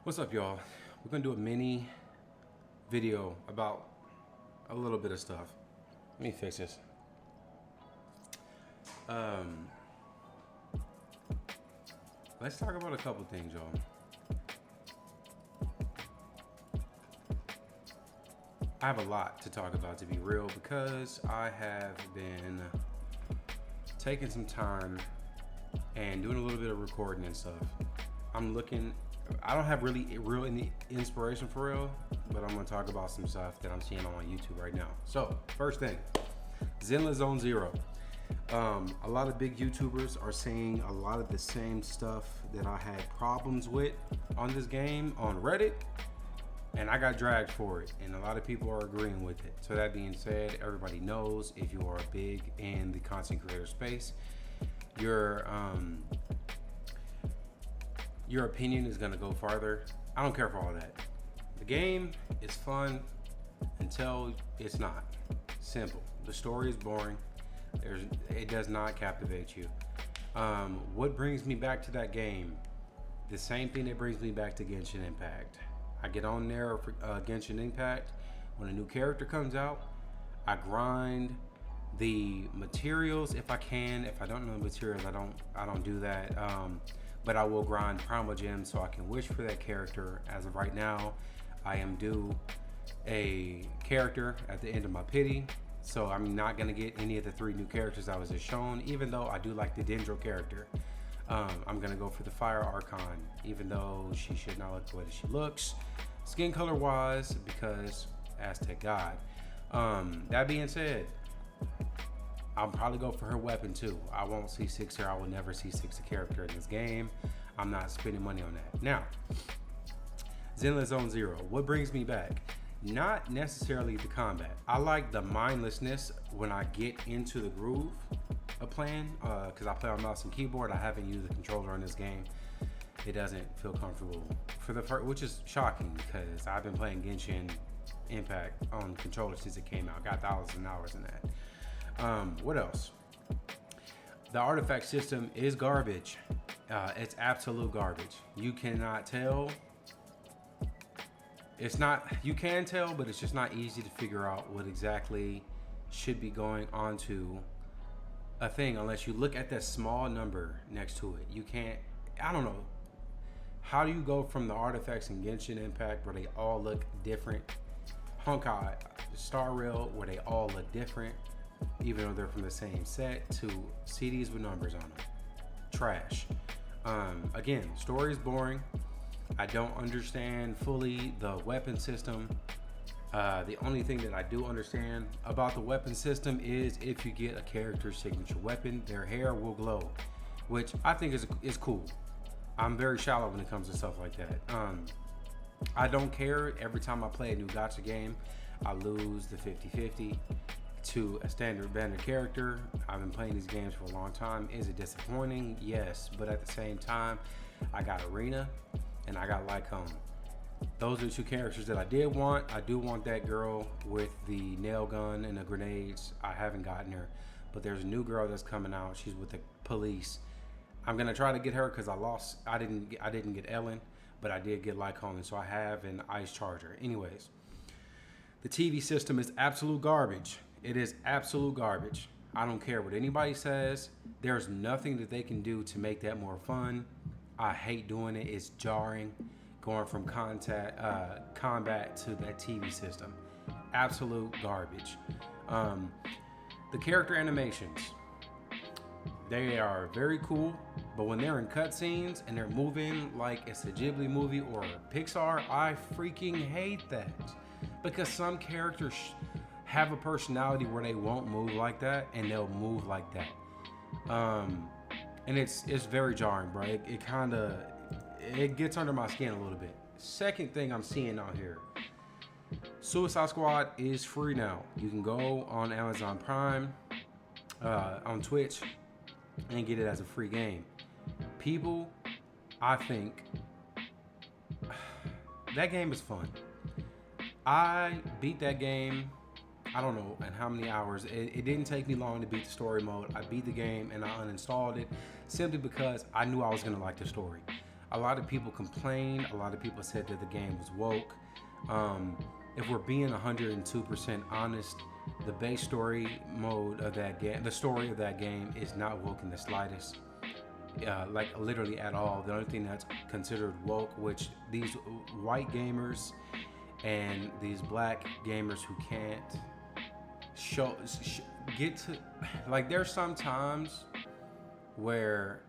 What's up, y'all? We're gonna do a mini video about a little bit of stuff. Let me fix this. Um, let's talk about a couple things, y'all. I have a lot to talk about, to be real, because I have been taking some time and doing a little bit of recording and stuff. I don't have really real any inspiration for real, but I'm gonna talk about some stuff that I'm seeing on YouTube right now. So, first thing, Zenless Zone Zero. A lot of big YouTubers are saying a lot of the same stuff that I had problems with on this game on Reddit, and I got dragged for it, and a lot of people are agreeing with it. So that being said, everybody knows if you are big in the content creator space, your opinion is gonna go farther. I don't care for all that. The game is fun until it's not. Simple. The story is boring. It does not captivate you. What brings me back to that game? The same thing that brings me back to Genshin Impact. I get on there for Genshin Impact when a new character comes out. I grind the materials if I can. If I don't know the materials, I don't do that. But I will grind Primal Gems so I can wish for that character. As of right now, I am due a character at the end of my pity. So I'm not gonna get any of the 3 new characters I was just shown, even though I do like the Dendro character. I'm gonna go for the Fire Archon, even though she should not look the way that she looks, skin color wise, because Aztec God. That being said, I'll probably go for her weapon too. I won't C6 her. I will never C6 a character in this game. I'm not spending money on that. Now, Zenless Zone Zero. What brings me back? Not necessarily the combat. I like the mindlessness when I get into the groove of playing, because I play on mouse and keyboard. I haven't used the controller in this game. It doesn't feel comfortable for the first, which is shocking because I've been playing Genshin Impact on controller since it came out. Got thousands of hours in that. What else? The artifact system is garbage. It's absolute garbage. You cannot tell. It's not, you can tell, but it's just not easy to figure out what exactly should be going on to a thing unless you look at that small number next to it. You can't, I don't know. How do you go from the artifacts in Genshin Impact where they all look different, Honkai Star Rail where they all look different, even though they're from the same set, to CDs with numbers on them? Trash. Again, story is boring. I don't understand fully the weapon system. The only thing that I do understand about the weapon system is if you get a character's signature weapon, their hair will glow, which I think is cool. I'm very shallow when it comes to stuff like that. I don't care. Every time I play a new gacha game, I lose the 50-50 to a standard banner character. I've been playing these games for a long time. Is it disappointing? Yes, but at the same time, I got Arena and I got Lycone. Those are the 2 characters that I did want. I do want that girl with the nail gun and the grenades. I haven't gotten her, but there's a new girl that's coming out. She's with the police. I'm gonna try to get her because I didn't get Ellen, but I did get Lycone, and so I have an ice charger. Anyways, the TV system is absolute garbage. It is absolute garbage. I don't care what anybody says. There's nothing that they can do to make that more fun. I hate doing it. It's jarring going from combat to that TV system. Absolute garbage. The character animations, they are very cool, but when they're in cutscenes and they're moving like it's a Ghibli movie or Pixar, I freaking hate that. Because some characters have a personality where they won't move like that and they'll move like that. And it's very jarring, bro. It gets under my skin a little bit. Second thing I'm seeing out here, Suicide Squad is free now. You can go on Amazon Prime, on Twitch, and get it as a free game. People, I think that game is fun. I beat that game, I don't know in how many hours. It didn't take me long to beat the story mode. I beat the game and I uninstalled it simply because I knew I was gonna like the story. A lot of people complained. A lot of people said that the game was woke. If we're being 102% honest, the base story mode of that game, the story of that game, is not woke in the slightest. Like literally at all. The only thing that's considered woke, which these white gamers and these black gamers who can't get to, like, there's some times where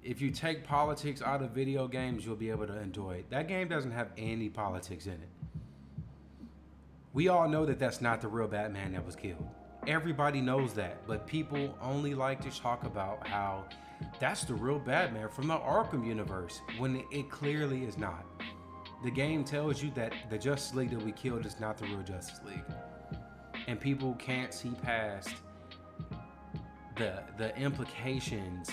if you take politics out of video games, you'll be able to enjoy it. That game doesn't have any politics in it. We all know that that's not the real Batman that was killed. Everybody knows that, but people only like to talk about how that's the real Batman from the Arkham universe, when it clearly is not. The game tells you that the Justice League that we killed is not the real Justice League. And people can't see past the implications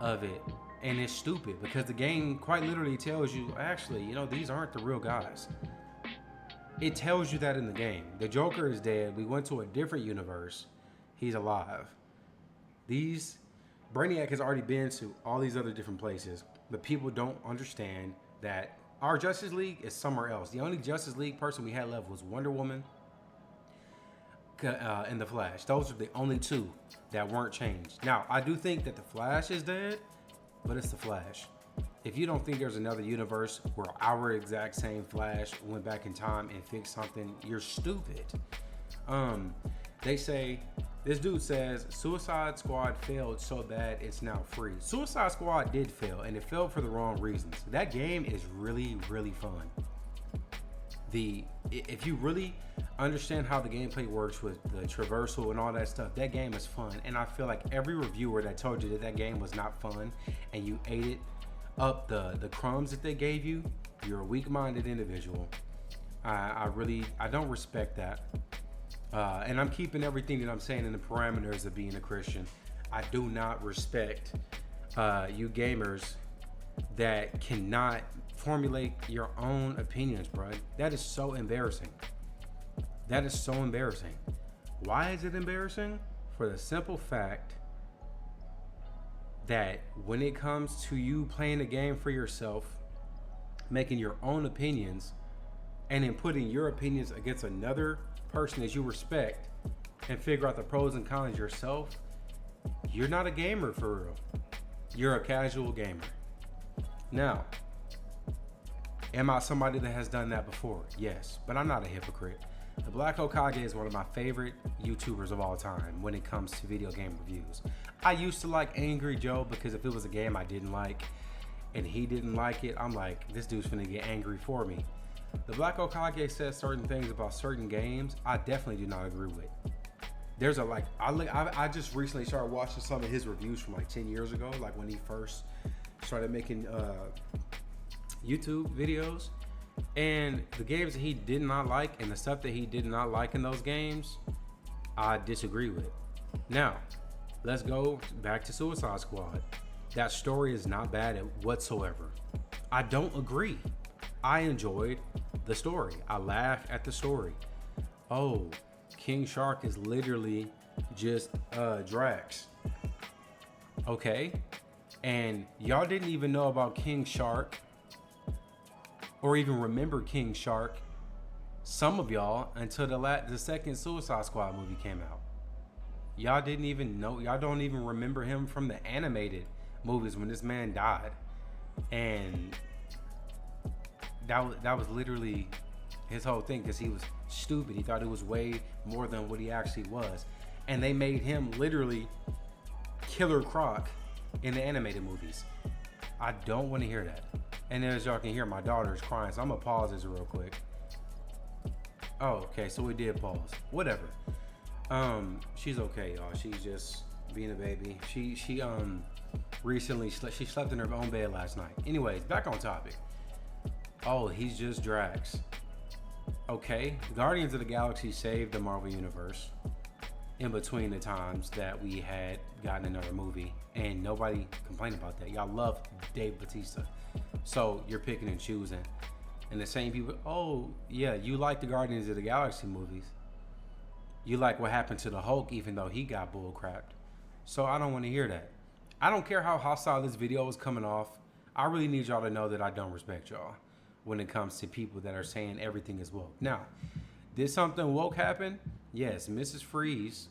of it. And it's stupid because the game quite literally tells you, actually, you know, these aren't the real guys. It tells you that in the game. The Joker is dead. We went to a different universe. He's alive. Brainiac has already been to all these other different places, but people don't understand that our Justice League is somewhere else. The only Justice League person we had left was Wonder Woman and the Flash. Those are the only two that weren't changed. Now, I do think that the Flash is dead, but it's the Flash. If you don't think there's another universe where our exact same Flash went back in time and fixed something, you're stupid. They say, this dude says, Suicide Squad failed so bad it's now free. Suicide Squad did fail, and it failed for the wrong reasons. That game is really, really fun. If you really understand how the gameplay works with the traversal and all that stuff, that game is fun. And I feel like every reviewer that told you that that game was not fun and you ate it up the crumbs that they gave you, you're a weak-minded individual. I don't respect that. And I'm keeping everything that I'm saying in the parameters of being a Christian. I do not respect you gamers that cannot formulate your own opinions, bro. That is so embarrassing. That is so embarrassing. Why is it embarrassing? For the simple fact that when it comes to you playing a game for yourself, making your own opinions, and then putting your opinions against another person that you respect and figure out the pros and cons yourself, you're not a gamer for real. You're a casual gamer. Now, am I somebody that has done that before? Yes, but I'm not a hypocrite. The Black Hokage is one of my favorite YouTubers of all time when it comes to video game reviews. I used to like Angry Joe because if it was a game I didn't like and he didn't like it, I'm like, this dude's finna get angry for me. The Black Hokage says certain things about certain games I definitely do not agree with. There's I just recently started watching some of his reviews from like 10 years ago, like when he first started making YouTube videos. And the games that he did not like and the stuff that he did not like in those games, I disagree with. Now, let's go back to Suicide Squad. That story is not bad whatsoever. I don't agree. I enjoyed the story. I laughed at the story. Oh, King Shark is literally just Drax. Okay? And y'all didn't even know about King Shark or even remember King Shark, some of y'all, until the second Suicide Squad movie came out. Y'all didn't even know, y'all don't even remember him from the animated movies when this man died. And that was literally his whole thing, because he was stupid. He thought it was way more than what he actually was. And they made him literally Killer Croc in the animated movies. I don't want to hear that. And as y'all can hear, my daughter is crying, so I'm gonna pause this real quick. Oh, okay, so we did pause. Whatever. She's okay, y'all. She's just being a baby. She recently she slept in her own bed last night. Anyways, back on topic. Oh, he's just Drax. Okay, Guardians of the Galaxy saved the Marvel Universe in between the times that we had gotten another movie, and nobody complained about that. Y'all love Dave Bautista, so you're picking and choosing. And the same people, oh yeah, you like the Guardians of the Galaxy movies. You like what happened to the Hulk, even though he got bull crapped. So I don't want to hear that. I don't care how hostile this video is coming off. I really need y'all to know that I don't respect y'all when it comes to people that are saying everything is woke. Now, did something woke happen? Yes, Mrs. Freeze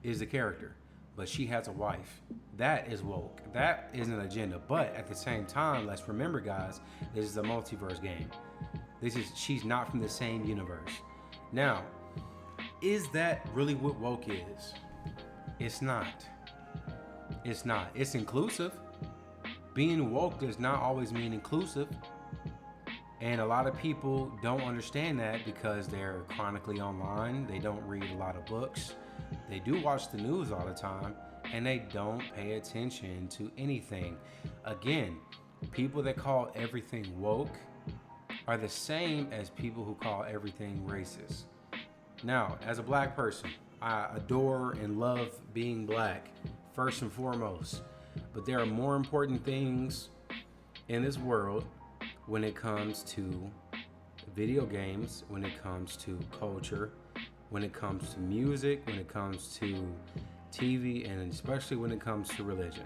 is the character, but she has a wife. That is woke. That is an agenda. But at the same time, let's remember, guys, this is a multiverse game. She's not from the same universe. Now, is that really what woke is? It's not. It's not. It's inclusive. Being woke does not always mean inclusive. And a lot of people don't understand that because they're chronically online. They don't read a lot of books. They do watch the news all the time, and they don't pay attention to anything. Again, people that call everything woke are the same as people who call everything racist. Now, as a black person, I adore and love being black, first and foremost. But there are more important things in this world when it comes to video games, when it comes to culture, when it comes to music, when it comes to TV, and especially when it comes to religion.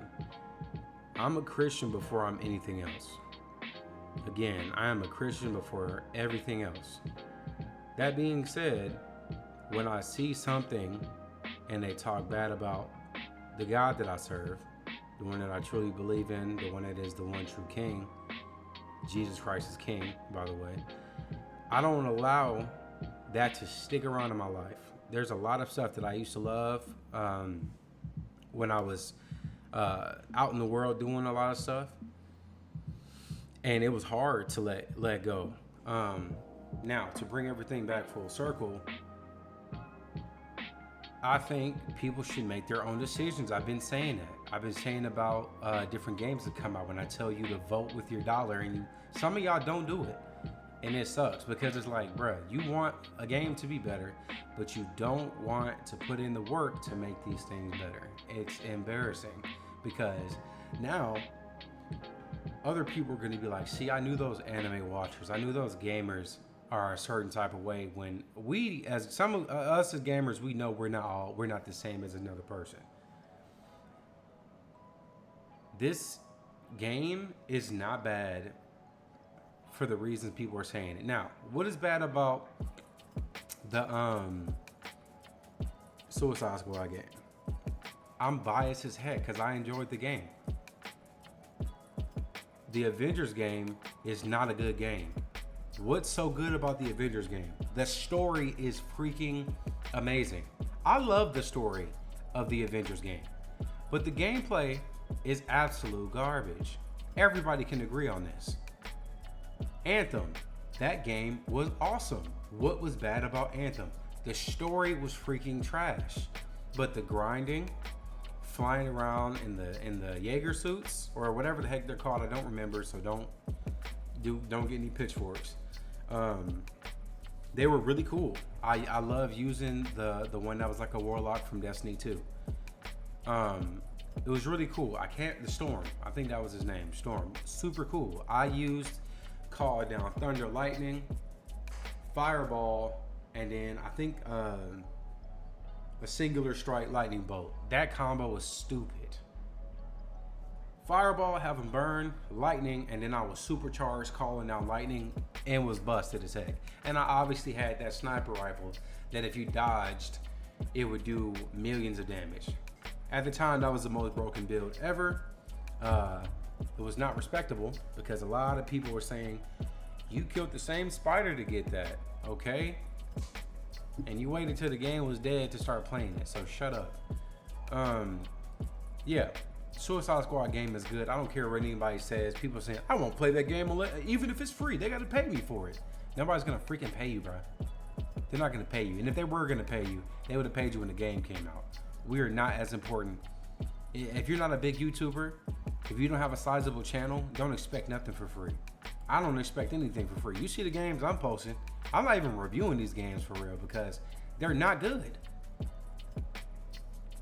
I'm a Christian before I'm anything else. Again, I am a Christian before everything else. That being said, when I see something and they talk bad about the God that I serve, the one that I truly believe in, the one that is the one true King, Jesus Christ is King, by the way, I don't allow that to stick around in my life. There's a lot of stuff that I used to love when I was out in the world doing a lot of stuff, and it was hard to let go. Now, to bring everything back full circle, I think people should make their own decisions. I've been saying that. I've been saying about different games that come out when I tell you to vote with your dollar, and some of y'all don't do it. And it sucks because it's like, bruh, you want a game to be better, but you don't want to put in the work to make these things better. It's embarrassing because now other people are going to be like, see, I knew those anime watchers, I knew those gamers are a certain type of way, when we, as some of us as gamers, we know we're not the same as another person. This game is not bad for the reasons people are saying it. Now, what is bad about the Suicide Squad game? I'm biased as heck because I enjoyed the game. The Avengers game is not a good game. What's so good about the Avengers game? The story is freaking amazing. I love the story of the Avengers game, but the gameplay is absolute garbage. Everybody can agree on this. Anthem, that game was awesome. What was bad about Anthem? The story was freaking trash, but the grinding, flying around in the Jaeger suits or whatever the heck they're called, I don't remember, so don't get any pitchforks. They were really cool. I love using the one that was like a warlock from Destiny 2. It was really cool. The Storm, I think that was his name, Storm. Super cool. I used called down Thunder, Lightning, Fireball, and then I think a singular strike lightning bolt. That combo was stupid. Fireball, have him burn, lightning, and then I was supercharged calling down lightning and was busted as heck. And I obviously had that sniper rifle that if you dodged, it would do millions of damage. At the time, that was the most broken build ever. It was not respectable because a lot of people were saying, you killed the same spider to get that, okay? And you waited till the game was dead to start playing it, so shut up. Yeah, Suicide Squad game is good. I don't care what anybody says. People saying, I won't play that game even if it's free. They gotta pay me for it. Nobody's gonna freaking pay you, bro. They're not gonna pay you. And if they were gonna pay you, they would have paid you when the game came out. We are not as important. If you're not a big YouTuber, if you don't have a sizable channel, don't expect nothing for free. I don't expect anything for free. You see the games I'm posting, I'm not even reviewing these games for real because they're not good.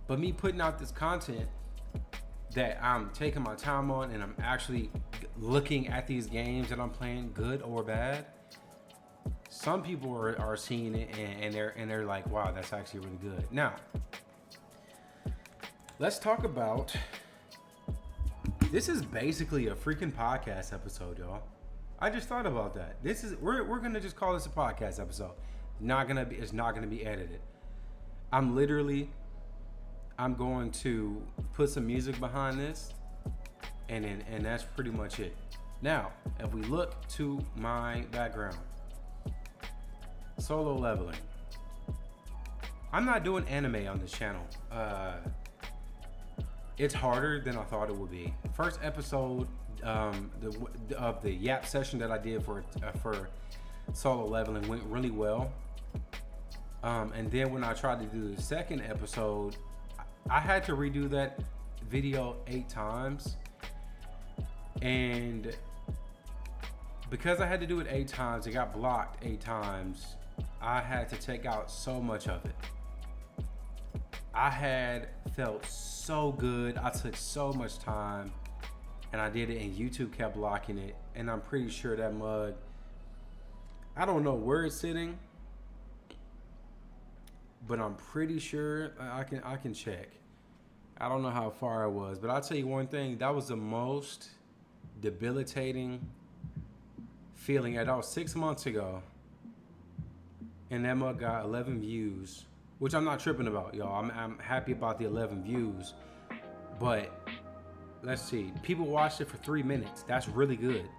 But me putting out this content that I'm taking my time on and I'm actually looking at these games that I'm playing, good or bad, some people are seeing it and they're like, wow, that's actually really good. Now, let's talk about This is basically a freaking podcast episode, y'all. I just thought about that. We're gonna just call this a podcast episode. It's not gonna be edited. I'm going to put some music behind this, and that's pretty much it. Now, if we look to my background, solo leveling. I'm not doing anime on this channel. It's harder than I thought it would be. First episode of the yap session that I did for solo leveling went really well. And then when I tried to do the second episode, I had to redo that video 8 times. And because I had to do it 8 times, it got blocked 8 times. I had to take out so much of it. I had felt so good. I took so much time and I did it, and YouTube kept blocking it. And I'm pretty sure that mug, I don't know where it's sitting, but I'm pretty sure I can check. I don't know how far it was, but I'll tell you one thing, that was the most debilitating feeling. That was 6 months ago, and that mug got 11 views, which I'm not tripping about, y'all. I'm happy about the 11 views, but let's see. People watched it for 3 minutes. That's really good.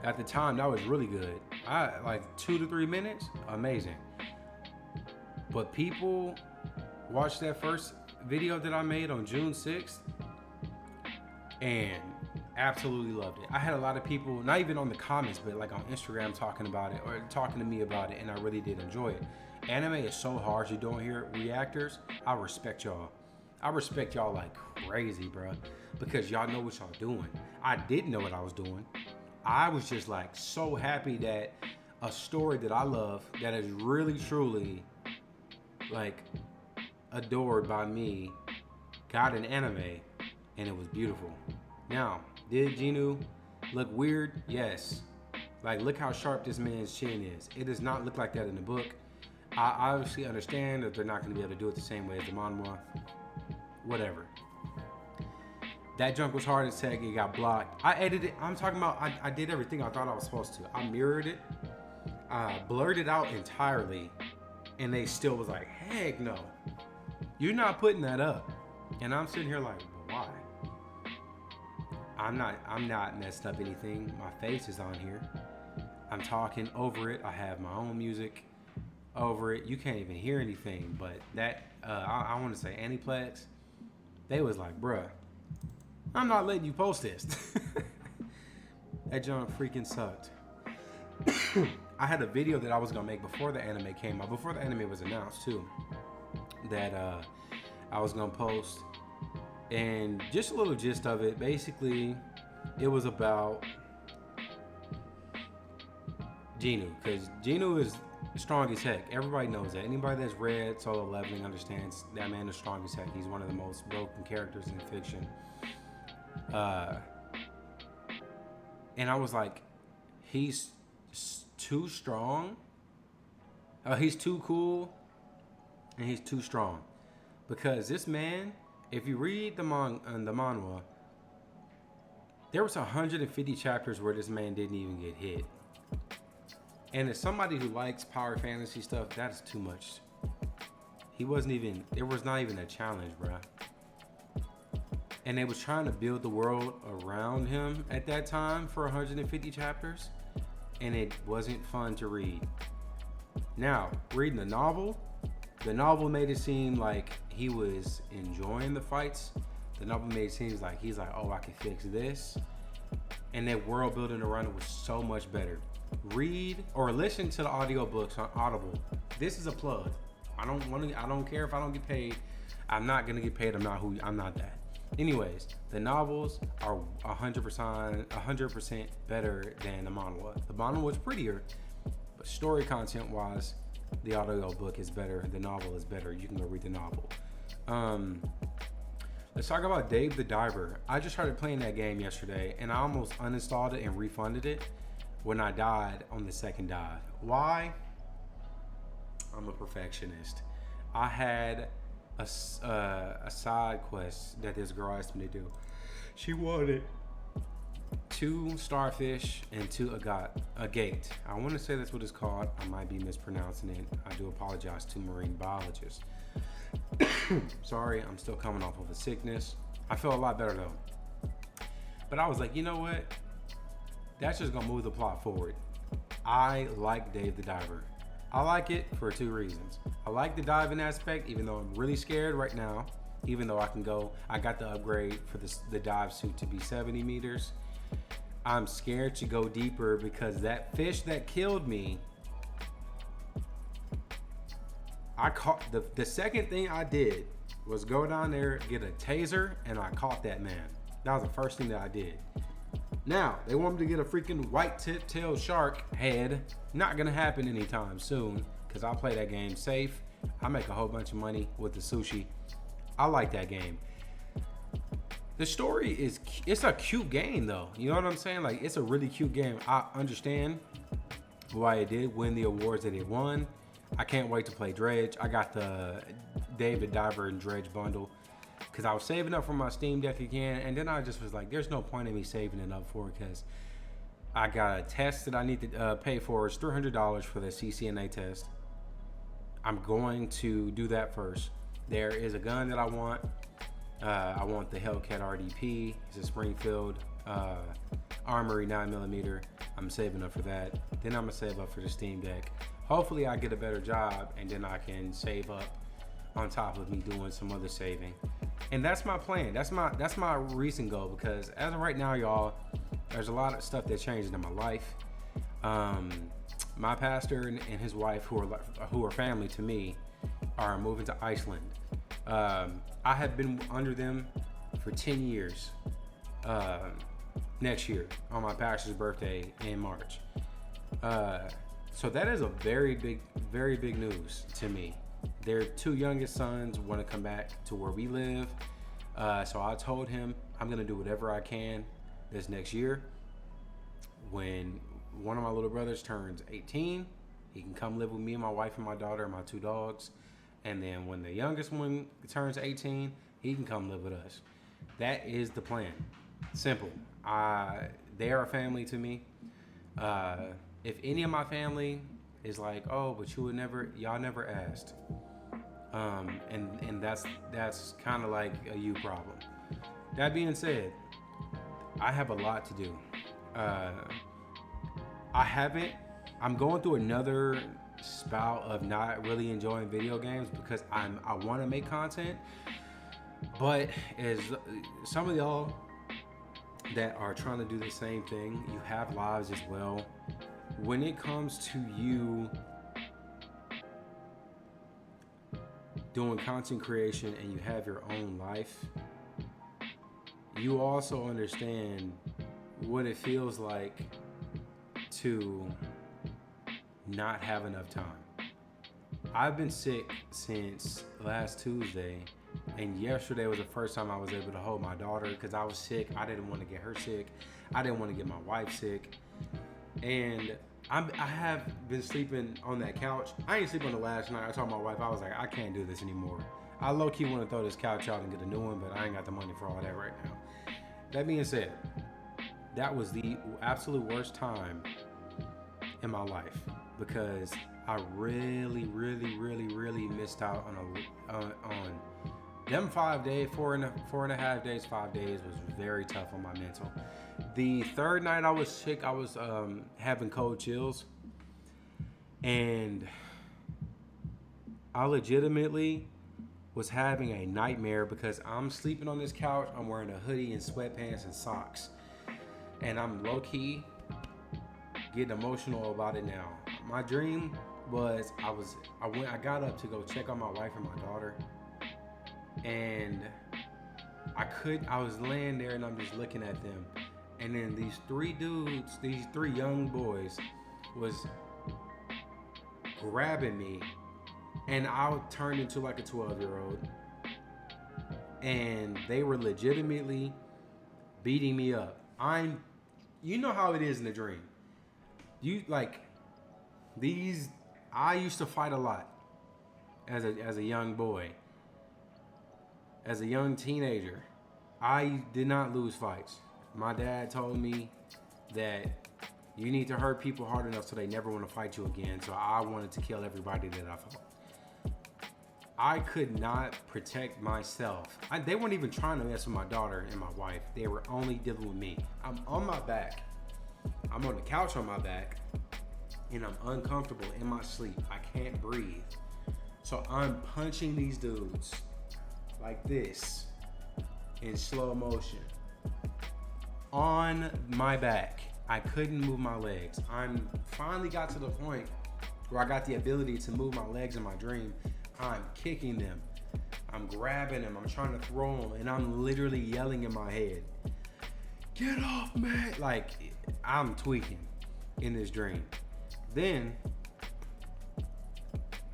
At the time, that was really good. I like 2 to 3 minutes, amazing. But people watched that first video that I made on June 6th and absolutely loved it. I had a lot of people, not even on the comments, but like on Instagram talking about it or talking to me about it, and I really did enjoy it. Anime is so hard. You don't hear reactors. I respect y'all. I respect y'all like crazy, bro, because y'all know what y'all doing. I didn't know what I was doing. I was just like so happy that a story that I love, that is really truly like adored by me, got an anime, and it was beautiful. Now, did Genu look weird? Yes. Like, look how sharp this man's chin is. It does not look like that in the book. I obviously understand that they're not going to be able to do it the same way as the manhwa. Whatever. That junk was hard as heck. It got blocked. I edited it. I'm talking about I did everything I thought I was supposed to. I mirrored it. Blurred it out entirely. And they still was like, heck no. You're not putting that up. And I'm sitting here like, why? I'm not messed up anything. My face is on here. I'm talking over it. I have my own music over it. You can't even hear anything. But that, I want to say Aniplex, they was like, bruh, I'm not letting you post this. That junk freaking sucked. I had a video that I was going to make before the anime came out, before the anime was announced too, that I was going to post. And just a little gist of it, basically, it was about Genu, because Genu is strong as heck. Everybody knows that. Anybody that's read Solo Leveling understands that man is strong as heck. He's one of the most broken characters in fiction. And I was like, he's too strong. He's too cool, and he's too strong. Because this man, if you read the manhwa, there was 150 chapters where this man didn't even get hit. And as somebody who likes power fantasy stuff, that's too much. There was not even a challenge, bruh. And they was trying to build the world around him at that time for 150 chapters, and it wasn't fun to read. Now, reading the novel made it seem like he was enjoying the fights. The novel made it seem like he's like, oh, I can fix this. And that world building around it was so much better. Read or listen to the audiobooks on Audible. This is a plug. I don't care if I don't get paid. I'm not gonna get paid. I'm not that. Anyways, the novels are 100% better than the manhwa. The manhwa was prettier, but story content wise, the audiobook is better. The novel is better. You can go read the novel. Let's talk about Dave the Diver. I just started playing that game yesterday, and I almost uninstalled it and refunded it when I died on the second dive. Why? I'm a perfectionist. I had a side quest that this girl asked me to do. She wanted 2 starfish and 2 agate. I want to say that's what it's called. I might be mispronouncing it. I do apologize to marine biologists. Sorry, I'm still coming off of a sickness. I feel a lot better though. But I was like, you know what? That's just gonna move the plot forward. I like Dave the Diver. I like it for 2 reasons. I like the diving aspect, even though I'm really scared right now. Even though I got the upgrade for the dive suit to be 70 meters. I'm scared to go deeper because that fish that killed me, I caught the second thing I did was go down there, get a taser, and I caught that man. That was the first thing that I did. Now, they want me to get a freaking white tip-tailed shark head. Not gonna happen anytime soon, because I play that game safe. I make a whole bunch of money with the sushi. I like that game. The story it's a cute game though. You know what I'm saying? Like, it's a really cute game. I understand why it did win the awards that it won. I can't wait to play Dredge. I got the David Diver and Dredge bundle because I was saving up for my Steam Deck again, and then I just was like, there's no point in me saving it up for it because I got a test that I need to pay for. It's $300 for the CCNA test. I'm going to do that first. There is a gun that I want. I want the Hellcat RDP. It's a Springfield Armory 9mm. I'm saving up for that. Then I'm gonna save up for the Steam Deck. Hopefully I get a better job and then I can save up on top of me doing some other saving. And that's my plan. That's my recent goal, because as of right now, y'all, there's a lot of stuff that's changing in my life. My pastor and his wife, who are family to me, are moving to Iceland. I have been under them for 10 years. Next year on my pastor's birthday in March. So that is a very big news to me. Their 2 youngest sons want to come back to where we live. So I told him I'm going to do whatever I can this next year. When one of my little brothers turns 18, he can come live with me and my wife and my daughter and my 2 dogs. And then when the youngest one turns 18, he can come live with us. That is the plan. Simple. They are a family to me. If any of my family is like, oh, but y'all never asked. And that's kind of like a you problem. That being said, I have a lot to do. I'm going through another spout of not really enjoying video games because I want to make content, but as some of y'all that are trying to do the same thing, you have lives as well. When it comes to you doing content creation and you have your own life, you also understand what it feels like to not have enough time. I've been sick since last Tuesday, and yesterday was the first time I was able to hold my daughter because I was sick. I didn't want to get her sick. I didn't want to get my wife sick. And I have been sleeping on that couch. I ain't sleep on the last night. I told my wife, I was like, I can't do this anymore. I low-key want to throw this couch out and get a new one, but I ain't got the money for all that right now. That being said, that was the absolute worst time in my life because I really missed out on them 5 days, 4.5 days, 5 days was very tough on my mental. The third night I was sick, I was having cold chills, and I legitimately was having a nightmare because I'm sleeping on this couch, I'm wearing a hoodie and sweatpants and socks, and I'm low-key getting emotional about it now. My dream was I got up to go check on my wife and my daughter, and I was laying there and I'm just looking at them, and then these 3 young boys was grabbing me, and I turned into like a 12-year-old, and they were legitimately beating me up. You know how it is in the dream. I used to fight a lot as a young boy. As a young teenager, I did not lose fights. My dad told me that you need to hurt people hard enough so they never want to fight you again. So I wanted to kill everybody that I fought. I could not protect myself. They weren't even trying to mess with my daughter and my wife. They were only dealing with me. I'm on my back. I'm on the couch on my back. And I'm uncomfortable in my sleep. I can't breathe. So I'm punching these dudes like this in slow motion on my back. I couldn't move my legs. I'm finally got to the point where I got the ability to move my legs in my dream. I'm kicking them. I'm grabbing them. I'm trying to throw them. And I'm literally yelling in my head, "Get off, man!" Like, I'm tweaking in this dream. Then,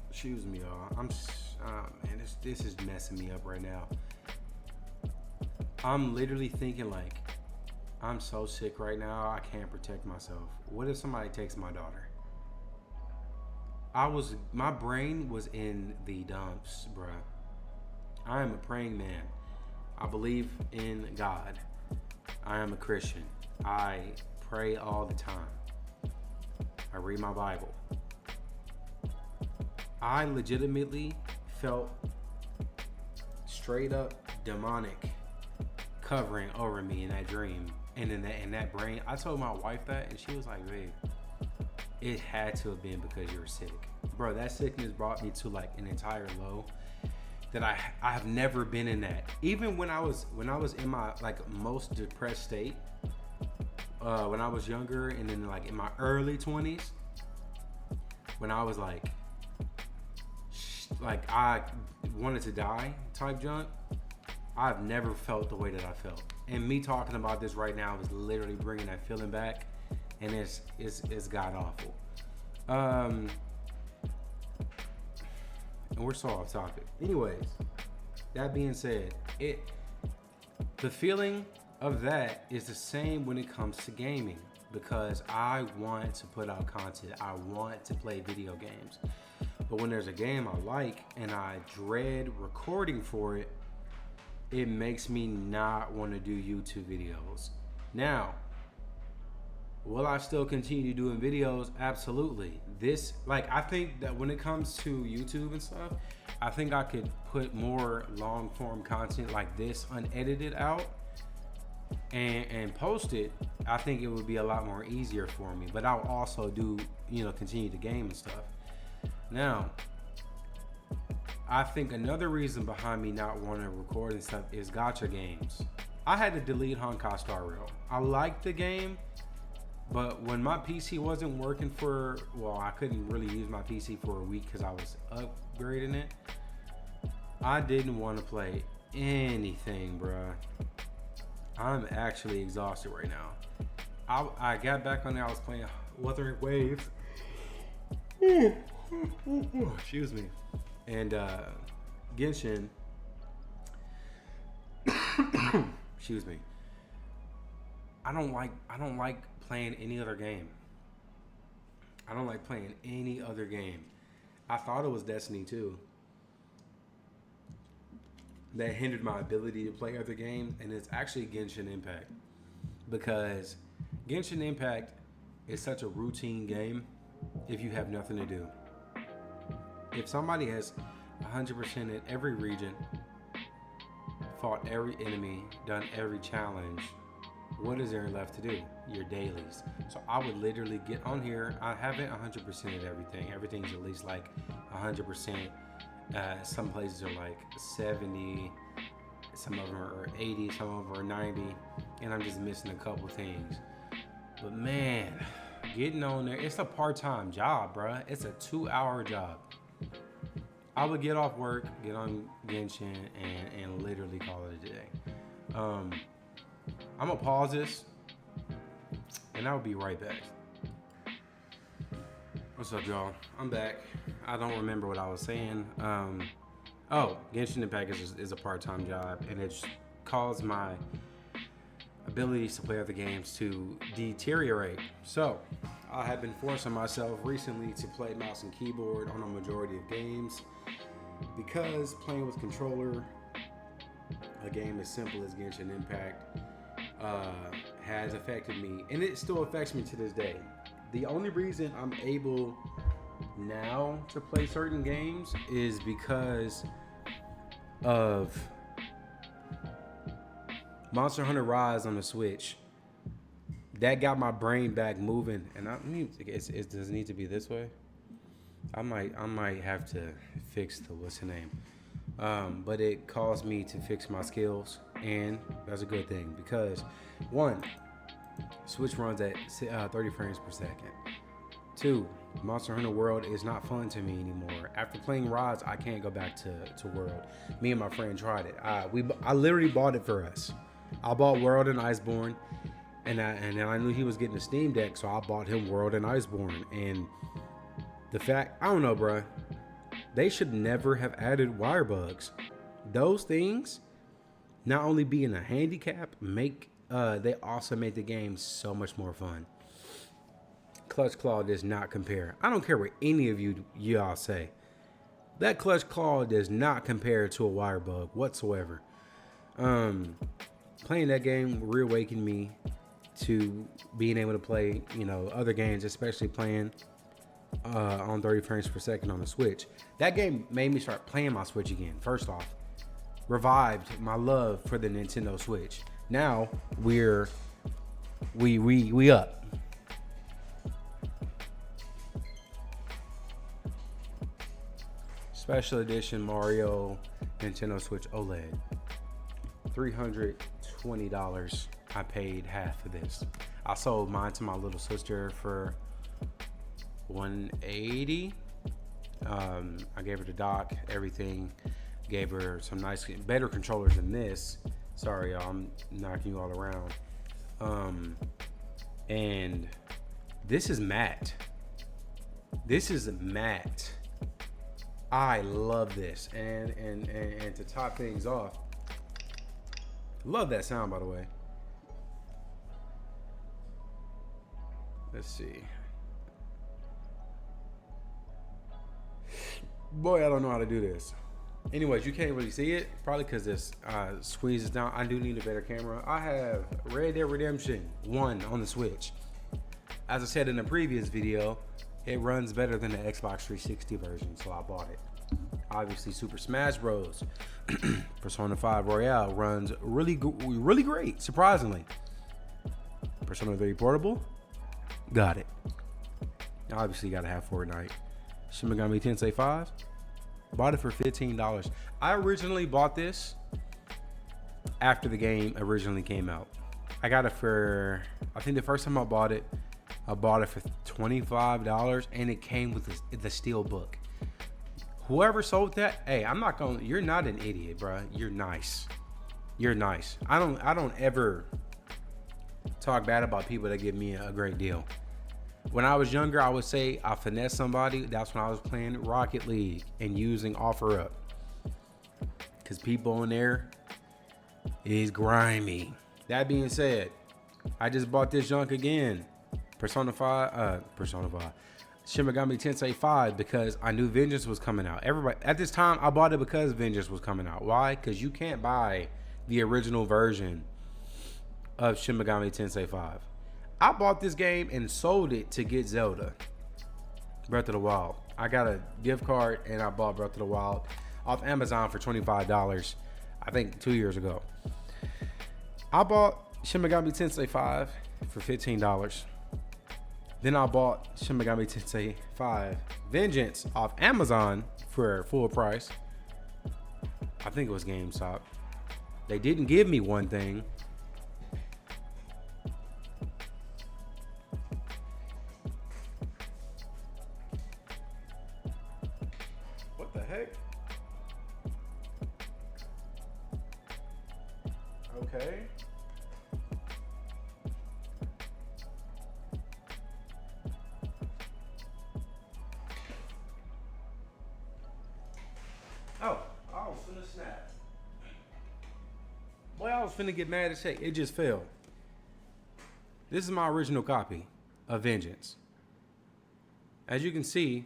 excuse me, y'all. Man, this is messing me up right now. I'm literally thinking like, I'm so sick right now, I can't protect myself. What if somebody takes my daughter? My brain was in the dumps, bruh. I am a praying man. I believe in God. I am a Christian. I pray all the time. I read my Bible. I legitimately felt straight up demonic covering over me in that dream. And in that brain, I told my wife that, and she was like, "Babe, it had to have been because you were sick." Bro, that sickness brought me to like an entire low that I have never been in that. Even when I was in my like most depressed state, when I was younger, and then like in my early 20s, when I was like I wanted to die type junk, I've never felt the way that I felt. And me talking about this right now is literally bringing that feeling back, and it's god awful. And we're so off topic. Anyways, that being said, the feeling of that is the same when it comes to gaming, because I want to put out content. I want to play video games. But when there's a game I like and I dread recording for it, it makes me not want to do YouTube videos. Now, will I still continue doing videos? Absolutely. I think that when it comes to YouTube and stuff, I think I could put more long form content like this unedited out and post it. I think it would be a lot more easier for me. But I'll also do, continue to game and stuff. Now, I think another reason behind me not wanting to record and stuff is gacha games. I had to delete Honkai Star Rail. I liked the game, but when my PC wasn't working I couldn't really use my PC for a week because I was upgrading it. I didn't want to play anything, bruh. I'm actually exhausted right now. I got back on there. I was playing Wuthering Waves. Excuse me. And Genshin. Excuse me. I don't like playing any other game. I don't like playing any other game. I thought it was Destiny 2 that hindered my ability to play other games, and it's actually Genshin Impact, because Genshin Impact is such a routine game if you have nothing to do. If somebody has 100% in every region, fought every enemy, done every challenge, what is there left to do? Your dailies. So I would literally get on here. I haven't 100% of everything. Everything's at least like 100%. Some places are like 70. Some of them are 80. Some of them are 90. And I'm just missing a couple things. But man, getting on there, it's a part-time job, bruh. It's a 2-hour job. I would get off work, get on Genshin, and literally call it a day. I'm gonna pause this, and I'll be right back. What's up, y'all? I'm back. I don't remember what I was saying. Genshin Impact is a part-time job, and it's caused my abilities to play other games to deteriorate. So, I have been forcing myself recently to play mouse and keyboard on a majority of games, because playing with controller, a game as simple as Genshin Impact, has affected me, and it still affects me to this day. The only reason I'm able now to play certain games is because of Monster Hunter Rise on the Switch. That got my brain back moving, and it does it need to be this way. I might have to fix the what's the name, but it caused me to fix my skills, and that's a good thing because one, Switch runs at 30 frames per second. Two, Monster Hunter World is not fun to me anymore. After playing Rise, I can't go back to World. Me and my friend tried it. I literally bought it for us. I bought World and Iceborne, and I knew he was getting a Steam Deck, so I bought him World and Iceborne. And the fact, I don't know, bruh. They should never have added wire bugs. Those things, not only being a handicap, they also make the game so much more fun. Clutch Claw does not compare. I don't care what any of y'all say. That Clutch Claw does not compare to a wire bug whatsoever. Playing that game reawakened me to being able to play, other games, especially playing on 30 frames per second on the Switch. That game made me start playing my Switch again. First off, revived my love for the Nintendo Switch. Now we up. Special edition Mario Nintendo Switch OLED. $320. I paid half of this. I sold mine to my little sister for $180. I gave her the dock, everything. Gave her some better controllers than this. Sorry, y'all, I'm knocking you all around. And this is matte. This is matte. I love this. And to top things off, love that sound, by the way. Let's see. Boy, I don't know how to do this. Anyways, you can't really see it, probably because this squeezes down. I do need a better camera. I have Red Dead Redemption 1 on the Switch. As I said in the previous video, it runs better than the Xbox 360 version, so I bought it. Obviously, Super Smash Bros. Persona 5 Royale runs really great, surprisingly. Persona 3 Portable, got it. Obviously, got to have Fortnite. Shin Megami Tensei 5, bought it for $15. I originally bought this after the game originally came out. I got it for, I think the first time I bought it for $25, and it came with the steel book. Whoever sold that, hey, you're not an idiot, bro. You're nice. You're nice. I don't ever talk bad about people that give me a great deal. When I was younger, I would say I finessed somebody. That's when I was playing Rocket League and using OfferUp. Because people in there is grimy. That being said, I just bought this junk again. Persona 5. Shin Megami Tensei 5, because I knew Vengeance was coming out. Everybody at this time, I bought it because Vengeance was coming out. Why? Because you can't buy the original version of Shin Megami Tensei 5. I bought this game and sold it to get Zelda Breath of the Wild. I got a gift card and I bought Breath of the Wild off Amazon for $25, I think 2 years ago. I bought Shin Megami Tensei 5 for $15. Then I bought Shin Megami Tensei 5 Vengeance off Amazon for full price. I think it was GameStop. They didn't give me one thing. What the heck? Okay. Oh, I was finna snap. Boy, I was finna get mad as heck. It just fell. This is my original copy of Vengeance. As you can see,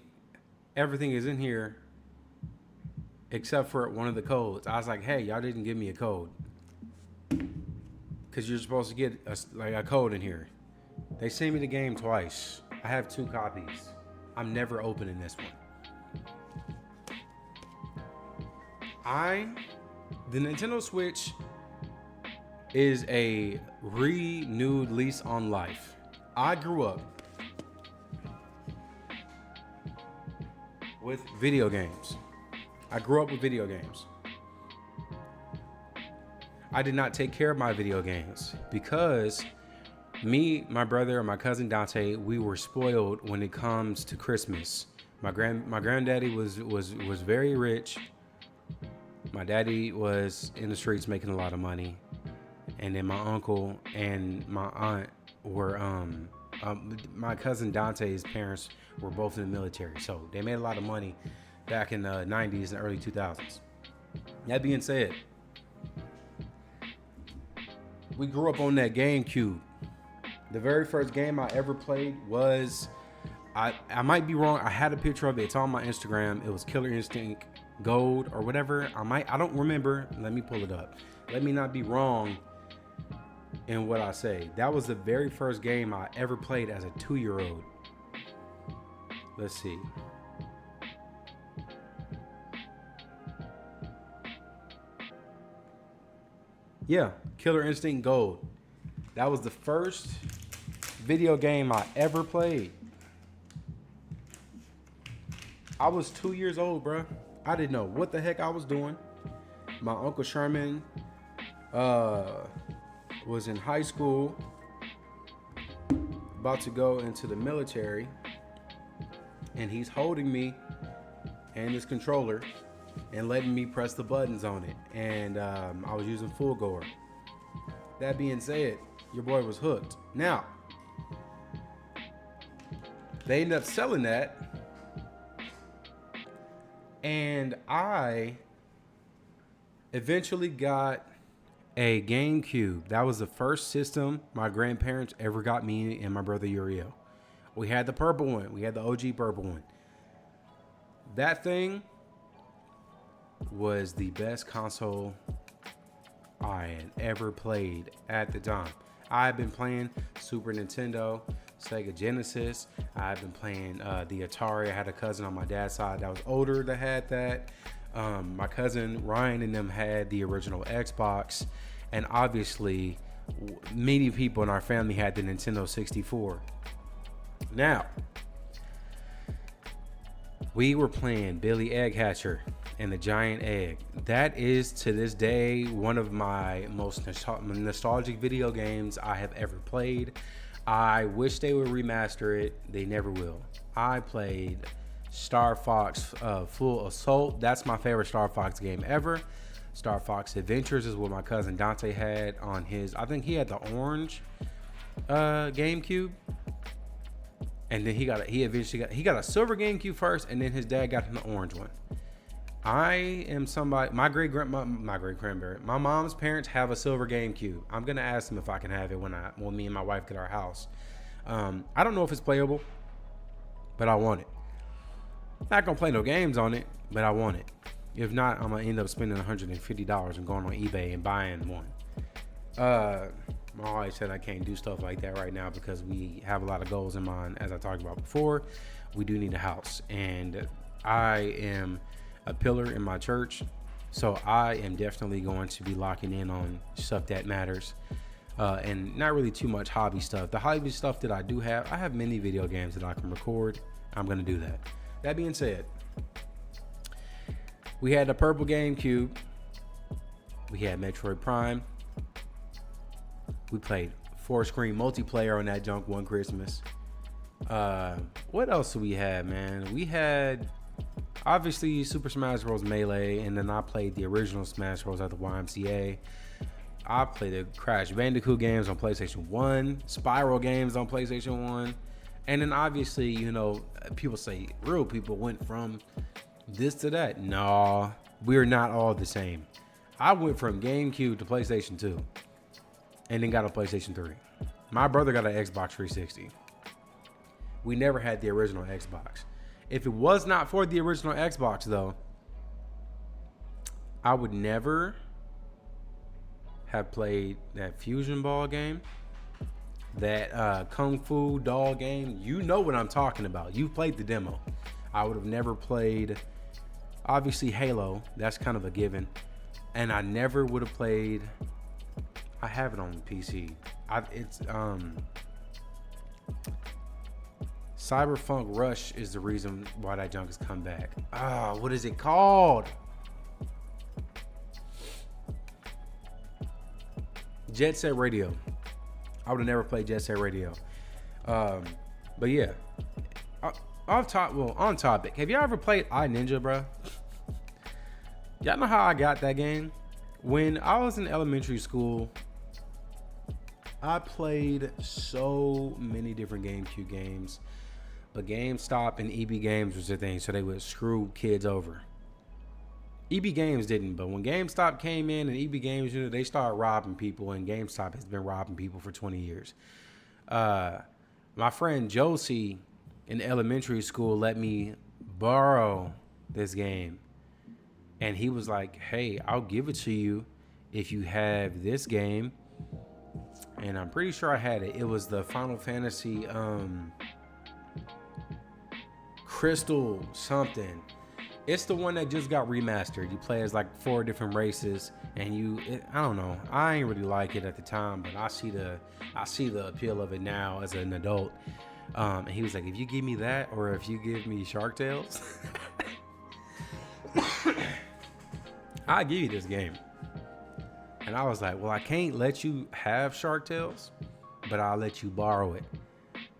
everything is in here except for one of the codes. I was like, hey, y'all didn't give me a code. because you're supposed to get a code in here. They sent me the game twice. I have 2 copies. I'm never opening this one. The Nintendo Switch is a renewed lease on life. I grew up with video games. I did not take care of my video games because me, my brother, and my cousin Dante, we were spoiled when it comes to Christmas. My granddaddy was very rich. My daddy was in the streets making a lot of money, and then my uncle and my aunt were my cousin Dante's parents were both in the military, so they made a lot of money back in the 90s and early 2000s. That being said, we grew up on that GameCube. The very first game I ever played was, I might be wrong, I had a picture of it, it's on my Instagram. It was Killer Instinct Gold or whatever. I don't remember. Let me pull it up. Let me not be wrong in what I say. That was the very first game I ever played as a 2-year-old. Let's see. Yeah, Killer Instinct Gold. That was the first video game I ever played. I was 2 years old, bro. I didn't know what the heck I was doing. My Uncle Sherman was in high school, about to go into the military, and he's holding me and his controller and letting me press the buttons on it. And I was using full gore. That being said, your boy was hooked. Now, they ended up selling that, and I eventually got a GameCube. That was the first system my grandparents ever got me and my brother Uriel. We had the purple one. We had the OG purple one. That thing was the best console I had ever played at the time. I had been playing Super Nintendo, Sega Genesis. I had been playing the Atari. I had a cousin on my dad's side that was older that had that. My cousin Ryan and them had the original Xbox. And obviously, many people in our family had the Nintendo 64. Now, we were playing Billy Egg Hatcher and the Giant Egg. That is, to this day, one of my most nostalgic video games I have ever played. I wish they would remaster it. They never will. I played Star Fox Full Assault. That's my favorite Star Fox game ever. Star Fox Adventures is what my cousin Dante had on his, I think he had the orange GameCube. And then he got a silver GameCube first, and then his dad got him the orange one. I am somebody, my mom's parents have a silver GameCube. I'm gonna ask them if I can have it when me and my wife get our house. I don't know if it's playable, but I want it. Not gonna play no games on it, but I want it. If not, I'm gonna end up spending $150 and going on eBay and buying one. My wife said I can't do stuff like that right now because we have a lot of goals in mind. As I talked about before, we do need a house, and I am a pillar in my church, so I am definitely going to be locking in on stuff that matters, and not really too much hobby stuff. The hobby stuff that I do have, I have many video games that I can record. I'm gonna do that. That being said, we had the purple GameCube. We had Metroid Prime. We played 4-screen multiplayer on that junk one Christmas. What else do we have, man? We had, obviously, Super Smash Bros. Melee, and then I played the original Smash Bros. At the YMCA. I played the Crash Bandicoot games on PlayStation 1, Spyro games on PlayStation 1, and then obviously, you know, people say real people went from this to that. No, we're not all the same. I went from GameCube to PlayStation 2. And then got a PlayStation 3. My brother got an Xbox 360. We never had the original Xbox. If it was not for the original Xbox, though, I would never have played that Fusion Ball game, that Kung Fu Doll game, you know what I'm talking about. You've played the demo. I would have never played, obviously, Halo. That's kind of a given. And I never would have played, I have it on PC. It's Cyberpunk Rush is the reason why that junk has come back. What is it called? Jet Set Radio. I would have never played Jet Set Radio. But yeah. On topic. Have y'all ever played iNinja, bro? Y'all know how I got that game? When I was in elementary school, I played so many different GameCube games. But GameStop and EB Games was the thing, so they would screw kids over. EB Games didn't, but when GameStop came in and EB Games, they started robbing people, and GameStop has been robbing people for 20 years. My friend Josie in elementary school let me borrow this game, and he was like, hey, I'll give it to you if you have this game. And I'm pretty sure I had it. It was the Final Fantasy Crystal something. It's the one that just got remastered. You play as like 4 different races, and I don't know. I ain't really like it at the time, but I see the appeal of it now as an adult. And he was like, if you give me that, or if you give me Shark Tales, I'll give you this game. And I was like, well, I can't let you have Shark Tales, but I'll let you borrow it.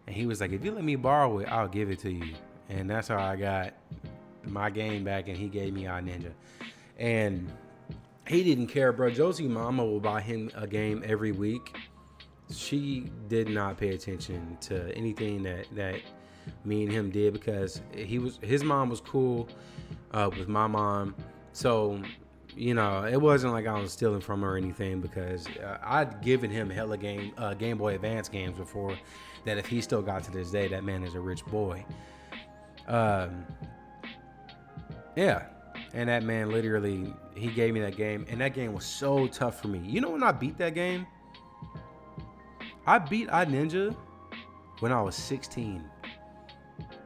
And he was like, if you let me borrow it, I'll give it to you. And that's how I got my game back, and he gave me iNinja. And he didn't care, bro. Josie mama will buy him a game every week. She did not pay attention to anything that me and him did, because his mom was cool with my mom. So, it wasn't like I was stealing from her or anything, because I'd given him hella Game Boy Advance games before, that if he still got to this day, that man is a rich boy. Yeah. And that man literally, he gave me that game, and that game was so tough for me. You know when I beat that game? I beat iNinja when I was 16,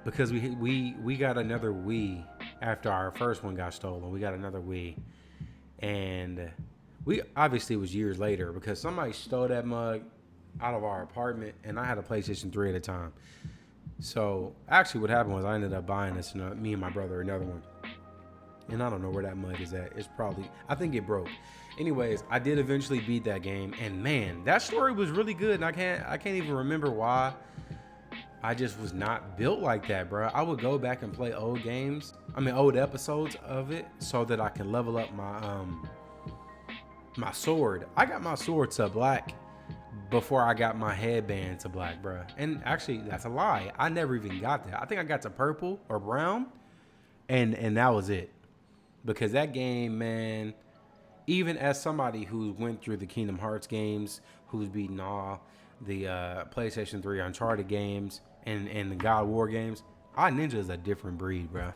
because we got another Wii after our first one got stolen. We got another Wii, and it was years later, because somebody stole that mug out of our apartment, and I had a PlayStation 3 at the time. So actually what happened was I ended up buying this, me and my brother, another one. And I don't know where that mug is at. I think it broke. Anyways, I did eventually beat that game, and man, that story was really good, and I can't even remember why. I just was not built like that, bro. I would go back and play old episodes of it, so that I can level up my sword. I got my sword to black before I got my headband to black, bro. And actually, that's a lie. I never even got that. I think I got to purple or brown, and that was it. Because that game, man, even as somebody who went through the Kingdom Hearts games, who's beaten all the PlayStation 3 Uncharted games and the God of War games, iNinja is a different breed, bro.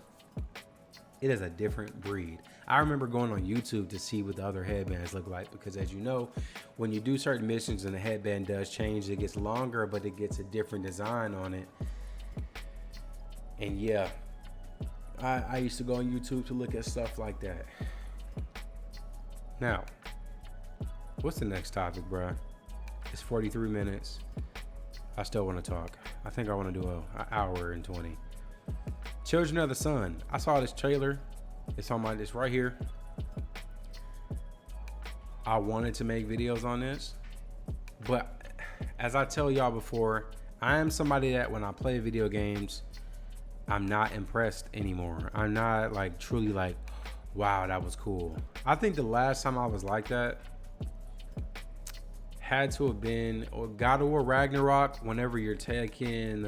It is a different breed. I remember going on YouTube to see what the other headbands look like, because as you know, when you do certain missions and the headband does change, it gets longer, but it gets a different design on it. And yeah, I used to go on YouTube to look at stuff like that. Now, what's the next topic, bro? It's 43 minutes. I still want to talk. I think I want to do an hour and 20. Children of the Sun. I saw this trailer. It's right here. I wanted to make videos on this, but as I tell y'all before, I am somebody that when I play video games, I'm not impressed anymore. I'm not like truly like, wow, that was cool. I think the last time I was like that had to have been God of War Ragnarok, whenever you're taking,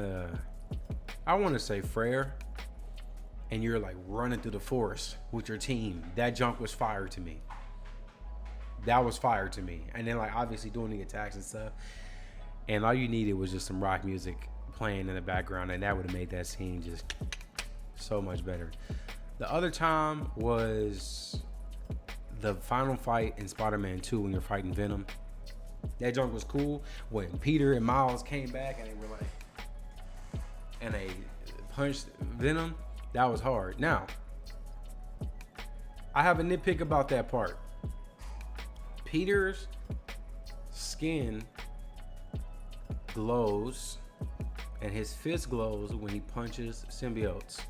I want to say Freyr, and you're like running through the forest with your team. That junk was fire to me. That was fire to me. And then like obviously doing the attacks and stuff. And all you needed was just some rock music playing in the background, and that would have made that scene just so much better. The other time was the final fight in Spider-Man 2 when you're fighting Venom. That joke was cool when Peter and Miles came back and they were like, and they punched Venom. That was hard. Now, I have a nitpick about that part. Peter's skin glows and his fist glows when he punches symbiotes.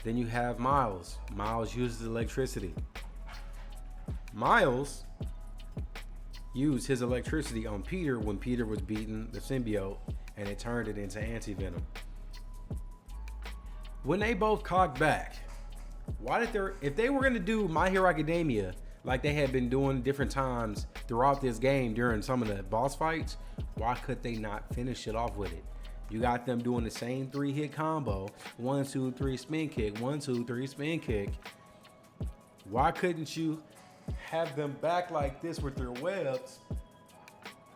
Then you have Miles. Miles uses electricity. Miles used his electricity on Peter when Peter was beating the symbiote and it turned it into anti-venom. When they both cocked back, why did if they were going to do My Hero Academia like they had been doing different times throughout this game during some of the boss fights, why could they not finish it off with it? You got them doing the same 3-hit combo, 1, 2, 3 spin kick, 1, 2, 3 spin kick. Why couldn't you have them back like this with their webs,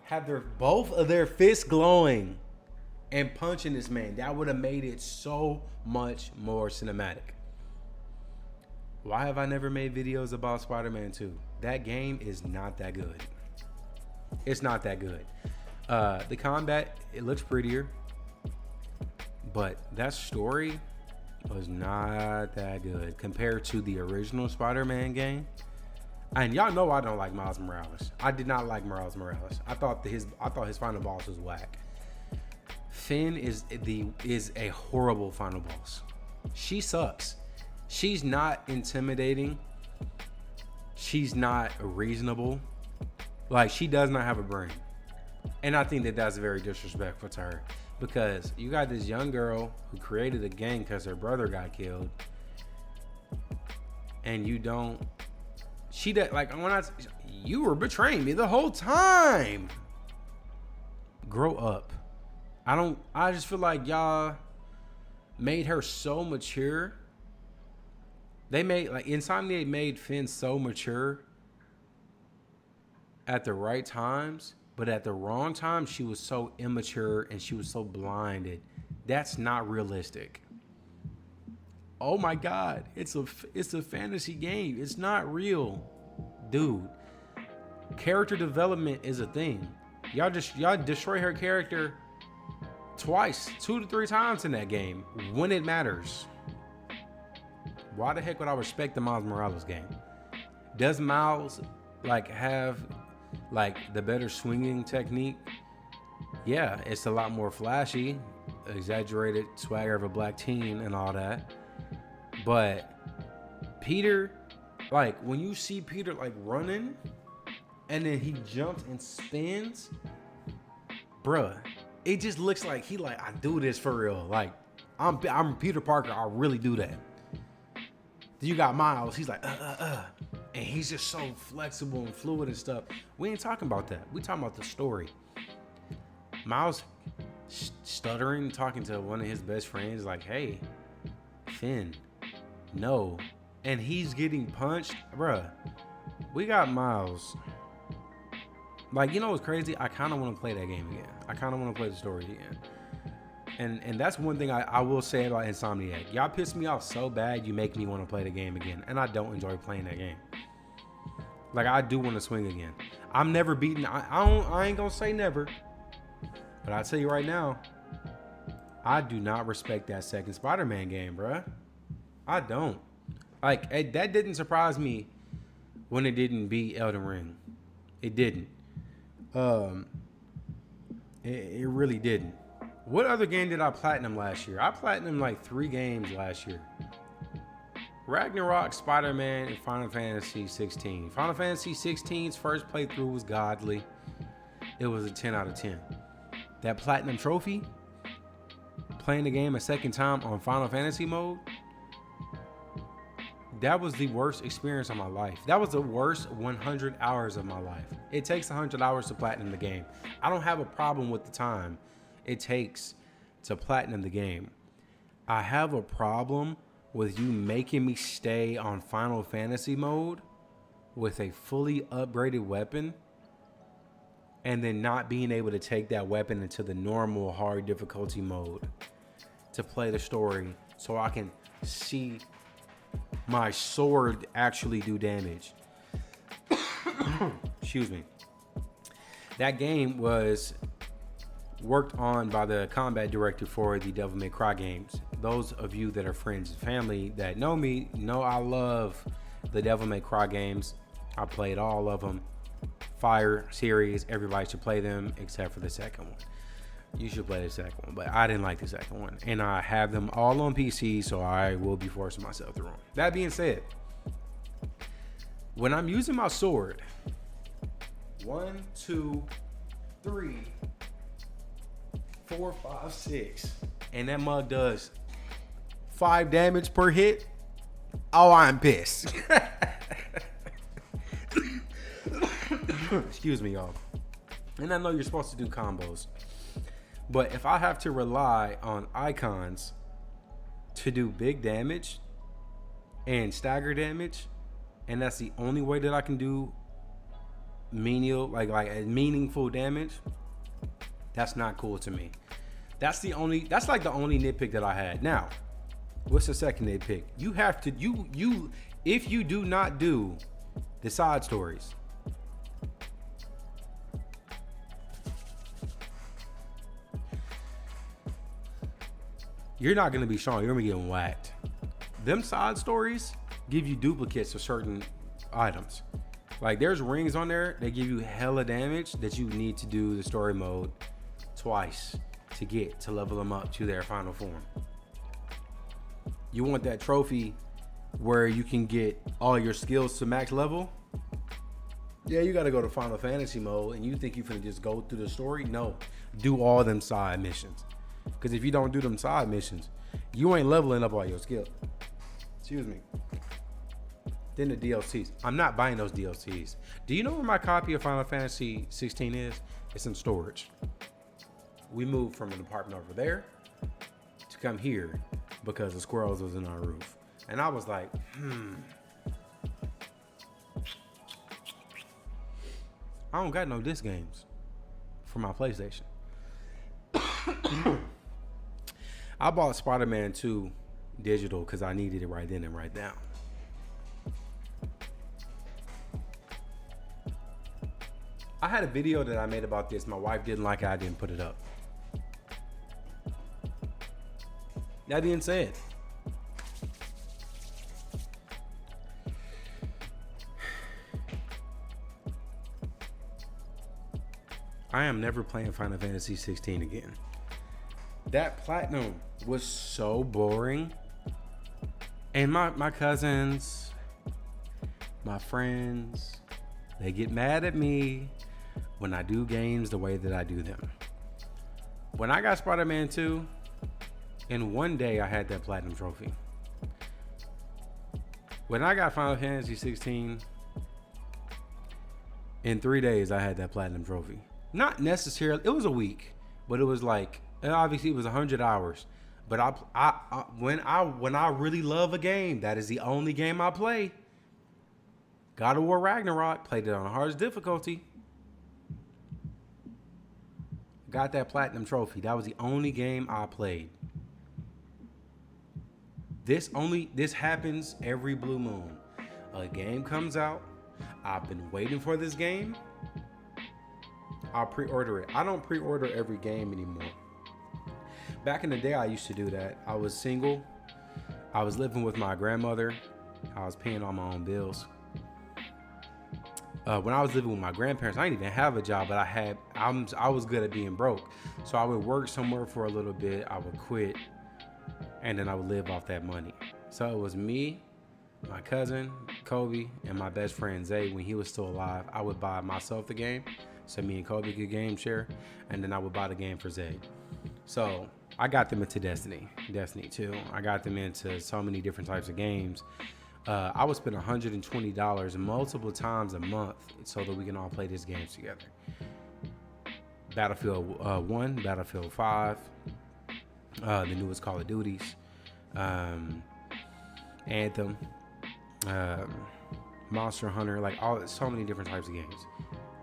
have both of their fists glowing and punching this man? That would have made it so much more cinematic. Why have I never made videos about Spider-Man 2? That game is not that good. It's not that good. The combat, it looks prettier, but that story was not that good compared to the original Spider-Man game. And y'all know I don't like Miles Morales. I did not like Miles Morales. I thought his final boss was whack. Finn is a horrible final boss. She sucks. She's not intimidating. She's not reasonable. Like, she does not have a brain. And I think that that's very disrespectful to her, because you got this young girl who created a gang because her brother got killed, and you don't. She does, like, you were betraying me the whole time. Grow up. I just feel like y'all made her so mature. Insomniac made Finn so mature at the right times, but at the wrong time, she was so immature and she was so blinded. That's not realistic. Oh my God, it's a fantasy game. It's not real, dude. Character development is a thing. Y'all destroy her character twice, 2 to 3 times in that game when it matters. Why the heck would I respect the Miles Morales game? Does Miles have the better swinging technique? Yeah, it's a lot more flashy, exaggerated swagger of a black teen and all that. But Peter, when you see Peter running and then he jumps and spins, bruh, it just looks like I do this for real. I'm Peter Parker, I really do that. You got Miles, he's like, and he's just so flexible and fluid and stuff. We ain't talking about that. We talking about the story. Miles stuttering, talking to one of his best friends, like, hey, Finn, no. And he's getting punched. Bruh, we got Miles. You know what's crazy? I kind of want to play that game again. I kind of want to play the story again. And that's one thing I will say about Insomniac. Y'all piss me off so bad, you make me want to play the game again. And I don't enjoy playing that game. I do want to swing again. I'm never beaten. I ain't going to say never. But I tell you right now, I do not respect that second Spider-Man game, bruh. I don't. That didn't surprise me when it didn't beat Elden Ring. It didn't. It really didn't. What other game did I platinum last year? I platinum 3 games last year. Ragnarok, Spider-Man, and Final Fantasy 16. Final Fantasy 16's first playthrough was godly. It was a 10 out of 10. That platinum trophy, playing the game a second time on Final Fantasy mode, that was the worst experience of my life. That was the worst 100 hours of my life. It takes 100 hours to platinum the game. I don't have a problem with the time it takes to platinum the game. I have a problem with you making me stay on Final Fantasy mode with a fully upgraded weapon and then not being able to take that weapon into the normal hard difficulty mode to play the story so I can see my sword actually do damage. Excuse me. That game was worked on by the combat director for the Devil May Cry games. Those of you that are friends and family that know me know I love the Devil May Cry games. I played all of them. Fire series, everybody should play them except for the second one. You should play the second one, but I didn't like the second one. And I have them all on PC, so I will be forcing myself through them. That being said, when I'm using my sword, 1, 2, 3, 4, 5, 6, and that mug does 5 damage per hit, oh, I'm pissed. Excuse me, y'all. And I know you're supposed to do combos, but if I have to rely on icons to do big damage and stagger damage, and that's the only way that I can do menial, like meaningful damage, that's not cool to me. That's like the only nitpick that I had. Now, what's the second nitpick? You have to, if you do not do the side stories, you're not going to be strong. You're going to be getting whacked. Them side stories give you duplicates of certain items. Like there's rings on there that give you hella damage that you need to do the story mode twice to level them up to their final form. You want that trophy where you can get all your skills to max level? Yeah, you got to go to Final Fantasy mode, and you think you finna just go through the story? No, do all them side missions. Because if you don't do them side missions, you ain't leveling up all your skills. Excuse me. Then the DLCs. I'm not buying those DLCs. Do you know where my copy of Final Fantasy 16 is? It's in storage. We moved from an apartment over there to come here because the squirrels was in our roof. And I was like, I don't got no disc games for my PlayStation. I bought Spider-Man 2 digital because I needed it right then and right now. I had a video that I made about this. My wife didn't like it. I didn't put it up. That being said, I am never playing Final Fantasy 16 again. That platinum was so boring. And my cousins, my friends, they get mad at me when I do games the way that I do them. When I got Spider-Man 2, in one day I had that platinum trophy. When I got Final Fantasy 16, in 3 days I had that platinum trophy. Not necessarily, it was a week, but it was like, obviously it was 100 hours. But when I really love a game, that is the only game I play. God of War Ragnarok, played it on the hardest difficulty. Got that platinum trophy. That was the only game I played. This happens every blue moon. A game comes out. I've been waiting for this game. I'll pre-order it. I don't pre-order every game anymore. Back in the day, I used to do that. I was single. I was living with my grandmother. I was paying all my own bills. When I was living with my grandparents, I didn't even have a job, but I was good at being broke. So I would work somewhere for a little bit. I would quit, and then I would live off that money. So it was me, my cousin, Kobe, and my best friend, Zay. When he was still alive, I would buy myself the game, so me and Kobe could game share, and then I would buy the game for Zay. So I got them into Destiny 2. I got them into so many different types of games. I would spend $120 multiple times a month so that we can all play these games together. Battlefield 1, Battlefield 5, the newest Call of Duties, Anthem, Monster Hunter, like so many different types of games.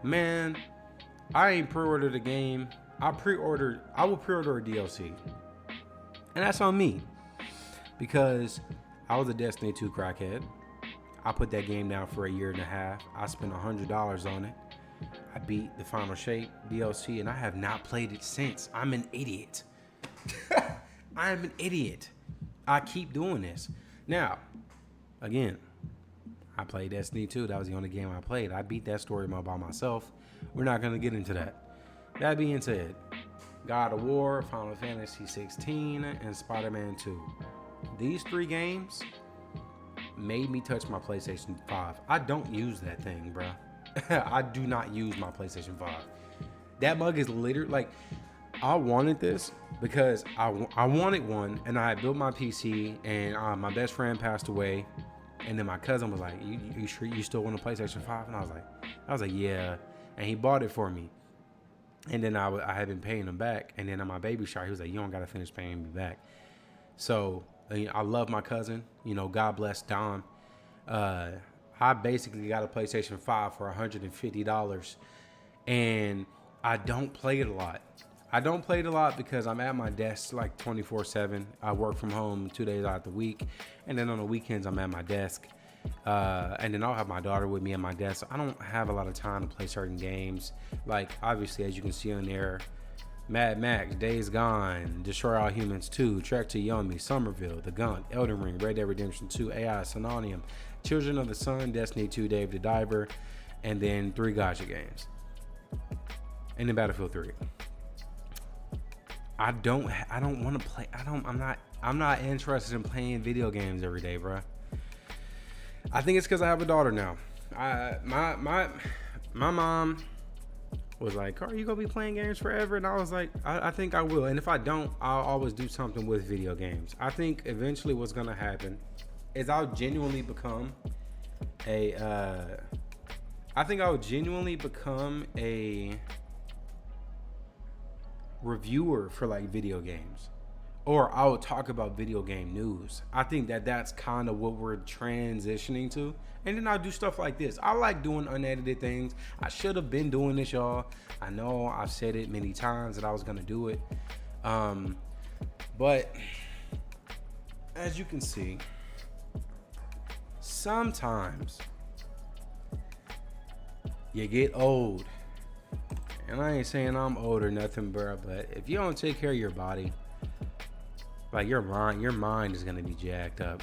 Man, I ain't pre-ordered a game. I will pre-order a DLC. And that's on me. Because I was a Destiny 2 crackhead. I put that game down for a year and a half. I spent $100 on it. I beat the Final Shape DLC, and I have not played it since. I'm an idiot. I am an idiot. I keep doing this. Now, again, I played Destiny 2. That was the only game I played. I beat that story mode by myself. We're not going to get into that. That being said, God of War, Final Fantasy 16, and Spider-Man 2. These 3 games made me touch my PlayStation 5. I don't use that thing, bro. I do not use my PlayStation 5. That mug is literally like, I wanted this because I wanted one, and I built my PC, and my best friend passed away, and then my cousin was like, you sure you still want a PlayStation 5? And I was like, yeah. And he bought it for me. And then I had been paying him back. And then on my baby shower, he was like, you don't got to finish paying me back. So I love my cousin. You know, God bless Don. I basically got a PlayStation 5 for $150. And I don't play it a lot. I don't play it a lot because I'm at my desk like 24/7. I work from home 2 days out of the week. And then on the weekends, I'm at my desk. And then I'll have my daughter with me at my desk. So I don't have a lot of time to play certain games. Like, obviously, as you can see on there, Mad Max, Days Gone, Destroy All Humans 2, Trek to Yomi, Somerville, The Gaunt, Elden Ring, Red Dead Redemption 2, AI, Synonym, Children of the Sun, Destiny 2, Dave the Diver, and then 3 gacha games. And then Battlefield 3. I don't want to play. I'm not interested in playing video games every day, bro. I think it's because I have a daughter now. My mom was like, "Are you gonna be playing games forever?" And I was like, I think I will. And if I don't, I'll always do something with video games. I think eventually what's gonna happen is I'll genuinely become a reviewer for like video games, or I would talk about video game news. I think that's kind of what we're transitioning to. And then I'll do stuff like this. I like doing unedited things. I should have been doing this, y'all. I know I've said it many times that I was gonna do it, but as you can see, sometimes you get old. And I ain't saying I'm old or nothing, bro, but if you don't take care of your body, like your mind is gonna be jacked up.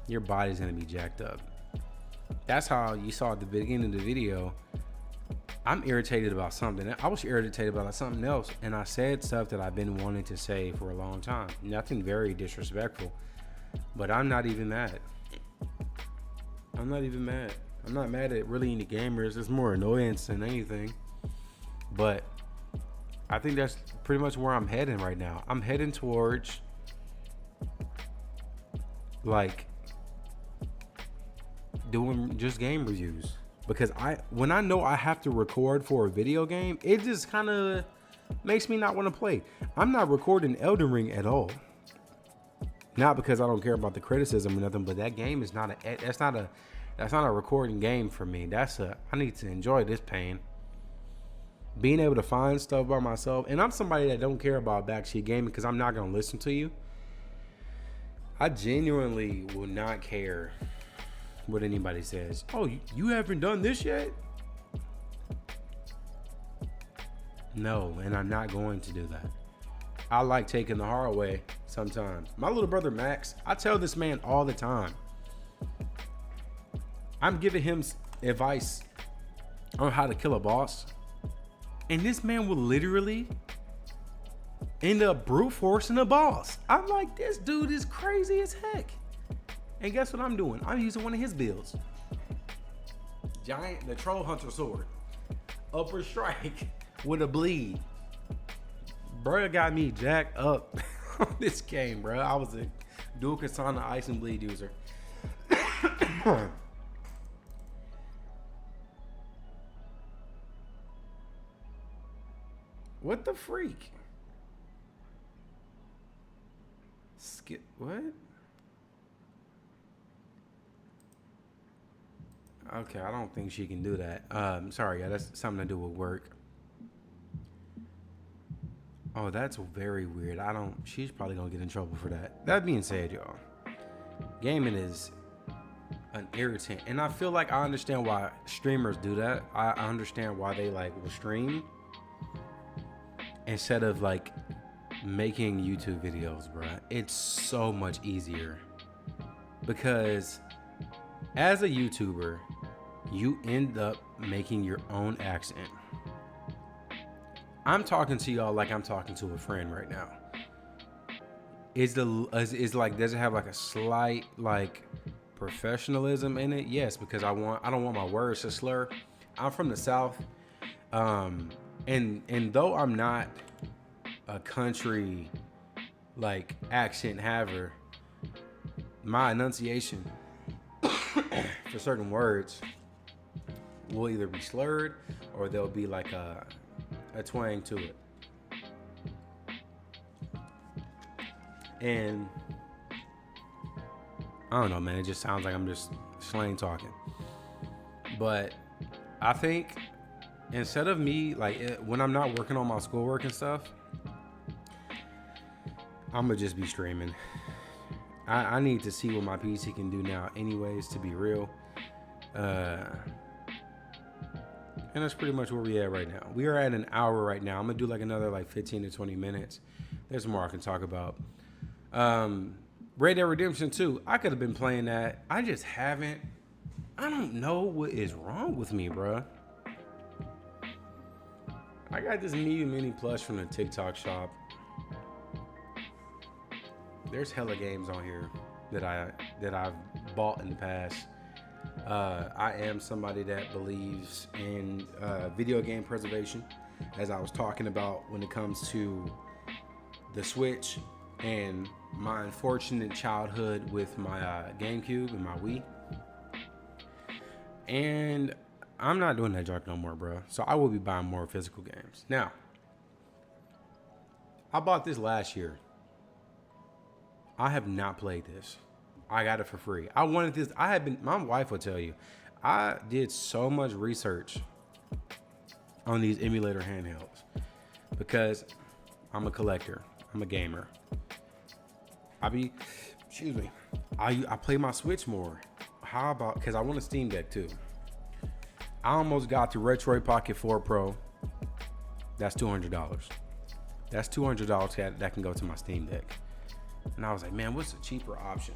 Your body's gonna be jacked up. That's how you saw at the beginning of the video. I'm irritated about something. I was irritated about something else, and I said stuff that I've been wanting to say for a long time. Nothing very disrespectful, but I'm not even mad. I'm not even mad. I'm not mad at really any gamers. It's more annoyance than anything. But I think that's pretty much where I'm heading right now. I'm heading towards like doing just game reviews, because when I know I have to record for a video game, it just kind of makes me not want to play. I'm not recording Elden Ring at all. Not because I don't care about the criticism or nothing, but that game is not that's not a recording game for me. I need to enjoy this pain. Being able to find stuff by myself, and I'm somebody that don't care about backseat gaming because I'm not gonna listen to you. I genuinely will not care what anybody says. Oh, you haven't done this yet? No, and I'm not going to do that. I like taking the hard way sometimes. My little brother Max, I tell this man all the time. I'm giving him advice on how to kill a boss, and this man will literally end up brute forcing a boss. I'm like, this dude is crazy as heck. And guess what I'm doing? I'm using one of his builds. The Troll Hunter sword. Upper strike with a bleed. Bro got me jacked up on this game, bro. I was a dual katana ice and bleed user. What the freak? Skip what? Okay, I don't think she can do that. Sorry, yeah, that's something to do with work. Oh, that's very weird. She's probably gonna get in trouble for that. That being said, y'all, Gaming is an irritant, and I feel like I understand why streamers do that. I understand why they like will stream instead of like making YouTube videos, bruh. It's so much easier because as a YouTuber, you end up making your own accent. I'm talking to y'all like I'm talking to a friend right now. Is like, does it have like a slight like professionalism in it? Yes, because I don't want my words to slur. I'm from the South, and though I'm not a country like accent haver, my enunciation for certain words will either be slurred or there'll be like a twang to it. And I don't know, man, it just sounds like I'm just slang talking. But I think instead of me, like when I'm not working on my schoolwork and stuff, I'm gonna just be streaming. I need to see what my PC can do now anyways, to be real. And that's pretty much where we at right now. We are at an hour right now. I'm gonna do like another like 15 to 20 minutes. There's more I can talk about. Red Dead Redemption 2, I could have been playing that. I just haven't. I don't know what is wrong with me, bruh. I got this medium mini plush from the TikTok shop. There's hella games on here that I've bought in the past. I am somebody that believes in video game preservation, as I was talking about when it comes to the Switch and my unfortunate childhood with my GameCube and my Wii. And I'm not doing that junk no more, bro. So I will be buying more physical games. Now, I bought this last year. I have not played this. I got it for free. I wanted this. My wife will tell you, I did so much research on these emulator handhelds because I'm a collector. I'm a gamer. I play my Switch more. How about, because I want a Steam Deck too. I almost got the Retroid Pocket 4 Pro. That's $200. That's $200 that can go to my Steam Deck. And I was like, man, what's the cheaper option?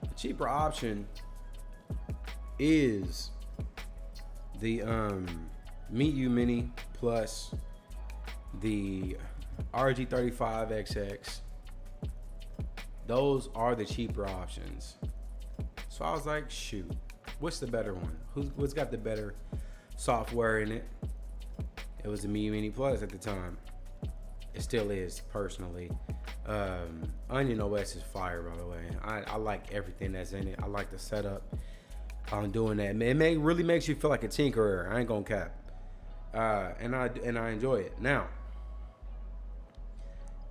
The cheaper option is the Meet You Mini plus the RG35XX. Those are the cheaper options. So I was like, shoot, what's the better one? What's got the better software in it? It was the Meet You Mini Plus at the time. It still is, personally. Onion OS is fire, by the way. I like everything that's in it. I like the setup on doing that. It really makes you feel like a tinkerer. I ain't gonna cap. And I enjoy it. Now,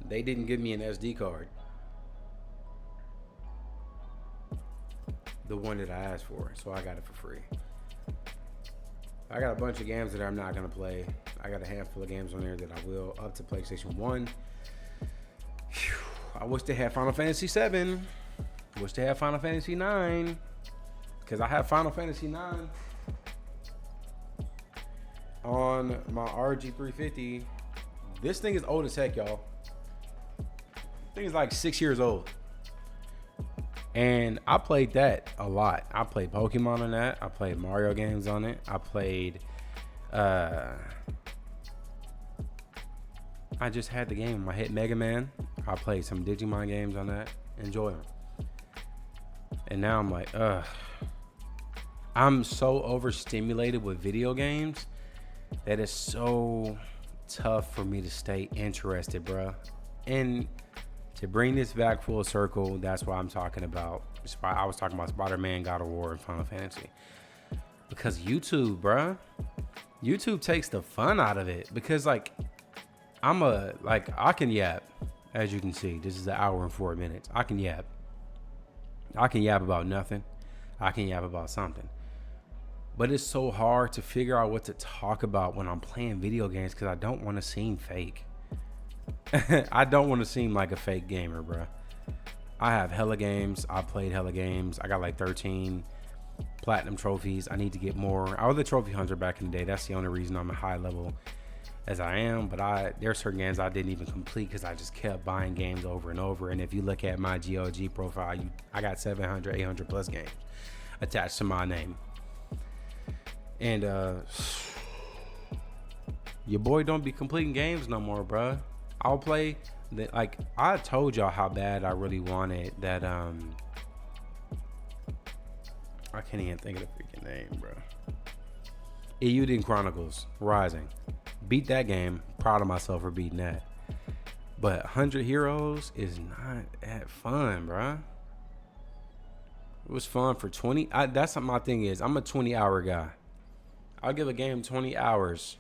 they didn't give me an SD card. The one that I asked for, so I got it for free. I got a bunch of games that I'm not gonna play. I got a handful of games on there that I will, up to PlayStation 1. Whew. I wish they had Final Fantasy 7. Wish they had Final Fantasy 9. Because I have Final Fantasy 9 on my RG350. This thing is old as heck, y'all. This thing is like 6 years old. And I played that a lot. I played Pokemon on that. I played Mario games on it. I played... I just had the game in my head, Mega Man. I played some Digimon games on that. Enjoy them. And now I'm like, I'm so overstimulated with video games that it's so tough for me to stay interested, bruh. And to bring this back full circle, that's why I'm talking about. I was talking about Spider-Man, God of War, and Final Fantasy. Because YouTube, bruh. YouTube takes the fun out of it. Because, like, I can yap. As you can see, this is an hour and 4 minutes. I can yap. I can yap about nothing. I can yap about something. But it's so hard to figure out what to talk about when I'm playing video games because I don't want to seem fake. I don't want to seem like a fake gamer, bro. I have hella games. I played hella games. I got like 13 platinum trophies. I need to get more. I was a trophy hunter back in the day. That's the only reason I'm a high level as I am. But there are certain games I didn't even complete because I just kept buying games over and over. And if you look at my GOG profile, I got 700, 800 plus games attached to my name. And your boy don't be completing games no more, bruh. I'll play like I told y'all how bad I really wanted that. I can't even think of the freaking name, bro. Unedited Chronicles Rising. Beat that game. Proud of myself for beating that. But 100 Heroes is not that fun, bro. It was fun for 20. That's what my thing is. I'm a 20-hour guy. I'll give a game 20 hours,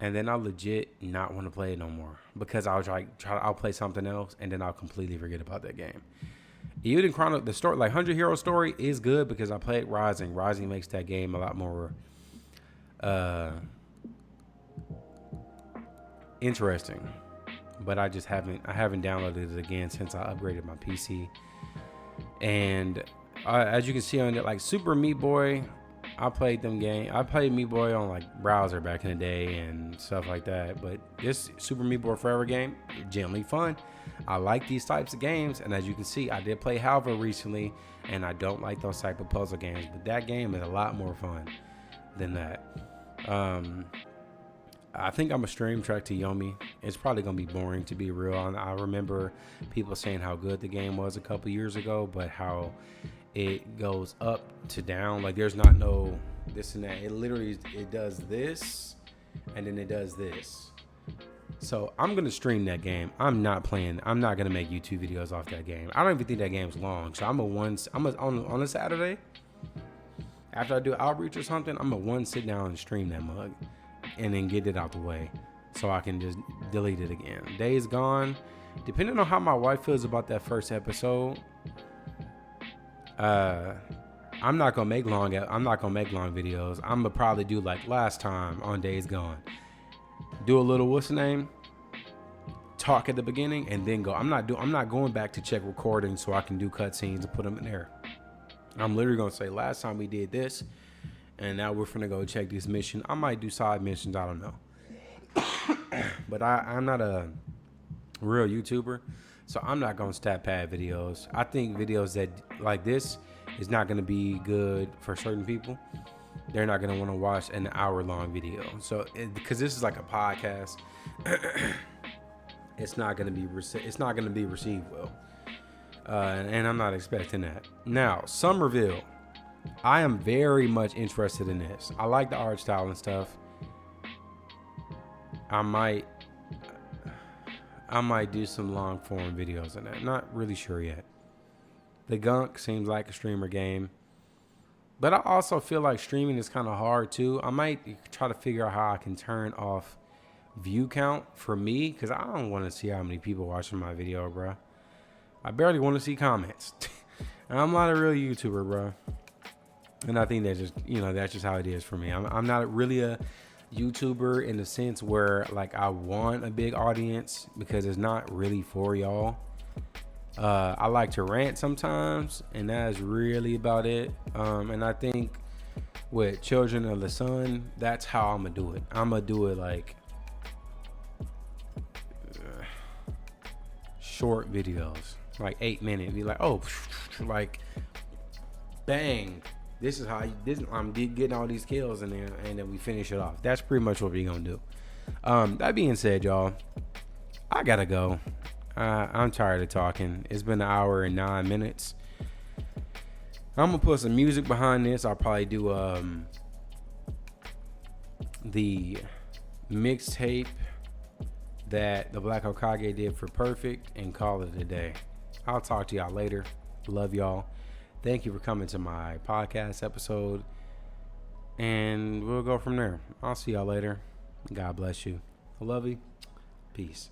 and then I'll legit not want to play it no more because I'll I'll play something else, and then I'll completely forget about that game. Unedited Chronicles, the story, like 100 Hero story, is good because I played Rising. Rising makes that game a lot more interesting. But I haven't downloaded it again since I upgraded my PC. And as you can see on it, like Super Meat Boy, I played Meat Boy on like browser back in the day and stuff like that. But this Super Meat Boy Forever game, generally fun. I like these types of games, and as you can see, I did play Halva recently, and I don't like those type of puzzle games. But that game is a lot more fun than that. I think I'm a stream track to Yomi. It's probably gonna be boring, to be real. I remember people saying how good the game was a couple years ago, but how it goes up to down. Like there's not no this and that. It literally does this, and then it does this. So I'm gonna stream that game. I'm not gonna make YouTube videos off that game. I don't even think that game's long. So on a Saturday, after I do outreach or something, I'm gonna sit down and stream that mug, and then get it out the way so I can just delete it again. Days Gone, depending on how my wife feels about that first episode, I'm not gonna make long videos. I'm gonna probably do like last time on Days Gone. Do a little what's the name? Talk at the beginning and then go. I'm not going back to check recording so I can do cutscenes and put them in there. I'm literally gonna say last time we did this, and now we're finna go check this mission. I might do side missions, I don't know. But I'm not a real YouTuber, so I'm not gonna stat pad videos. I think videos that like this is not gonna be good for certain people. They're not gonna want to watch an hour-long video. So because this is like a podcast, it's not gonna be received well, and I'm not expecting that. Now, Somerville. I am very much interested in this. I like the art style and stuff. I might do some long form videos on that. Not really sure yet. The Gunk seems like a streamer game. But I also feel like streaming is kind of hard too. I might try to figure out how I can turn off view count for me, because I don't want to see how many people watching my video, bro. I barely want to see comments. I'm not a real YouTuber, bro. And I think that's just how it is for me. I'm not really a YouTuber in the sense where like I want a big audience, because it's not really for y'all. I like to rant sometimes, and that's really about it. And I think with Children of the Sun, that's how I'm gonna do it. I'm gonna do it like short videos, like 8 minutes. Be like, oh, like bang. This is how I'm getting all these kills, and then we finish it off. That's pretty much what we're gonna do. That being said, y'all, I gotta go. I'm tired of talking. It's been 1 hour and 9 minutes. I'm gonna put some music behind this. I'll probably do the mixtape that the Black Hokage did for Perfect, and call it a day. I'll talk to y'all later. Love y'all. Thank you for coming to my podcast episode, and we'll go from there. I'll see y'all later. God bless you. I love you. Peace.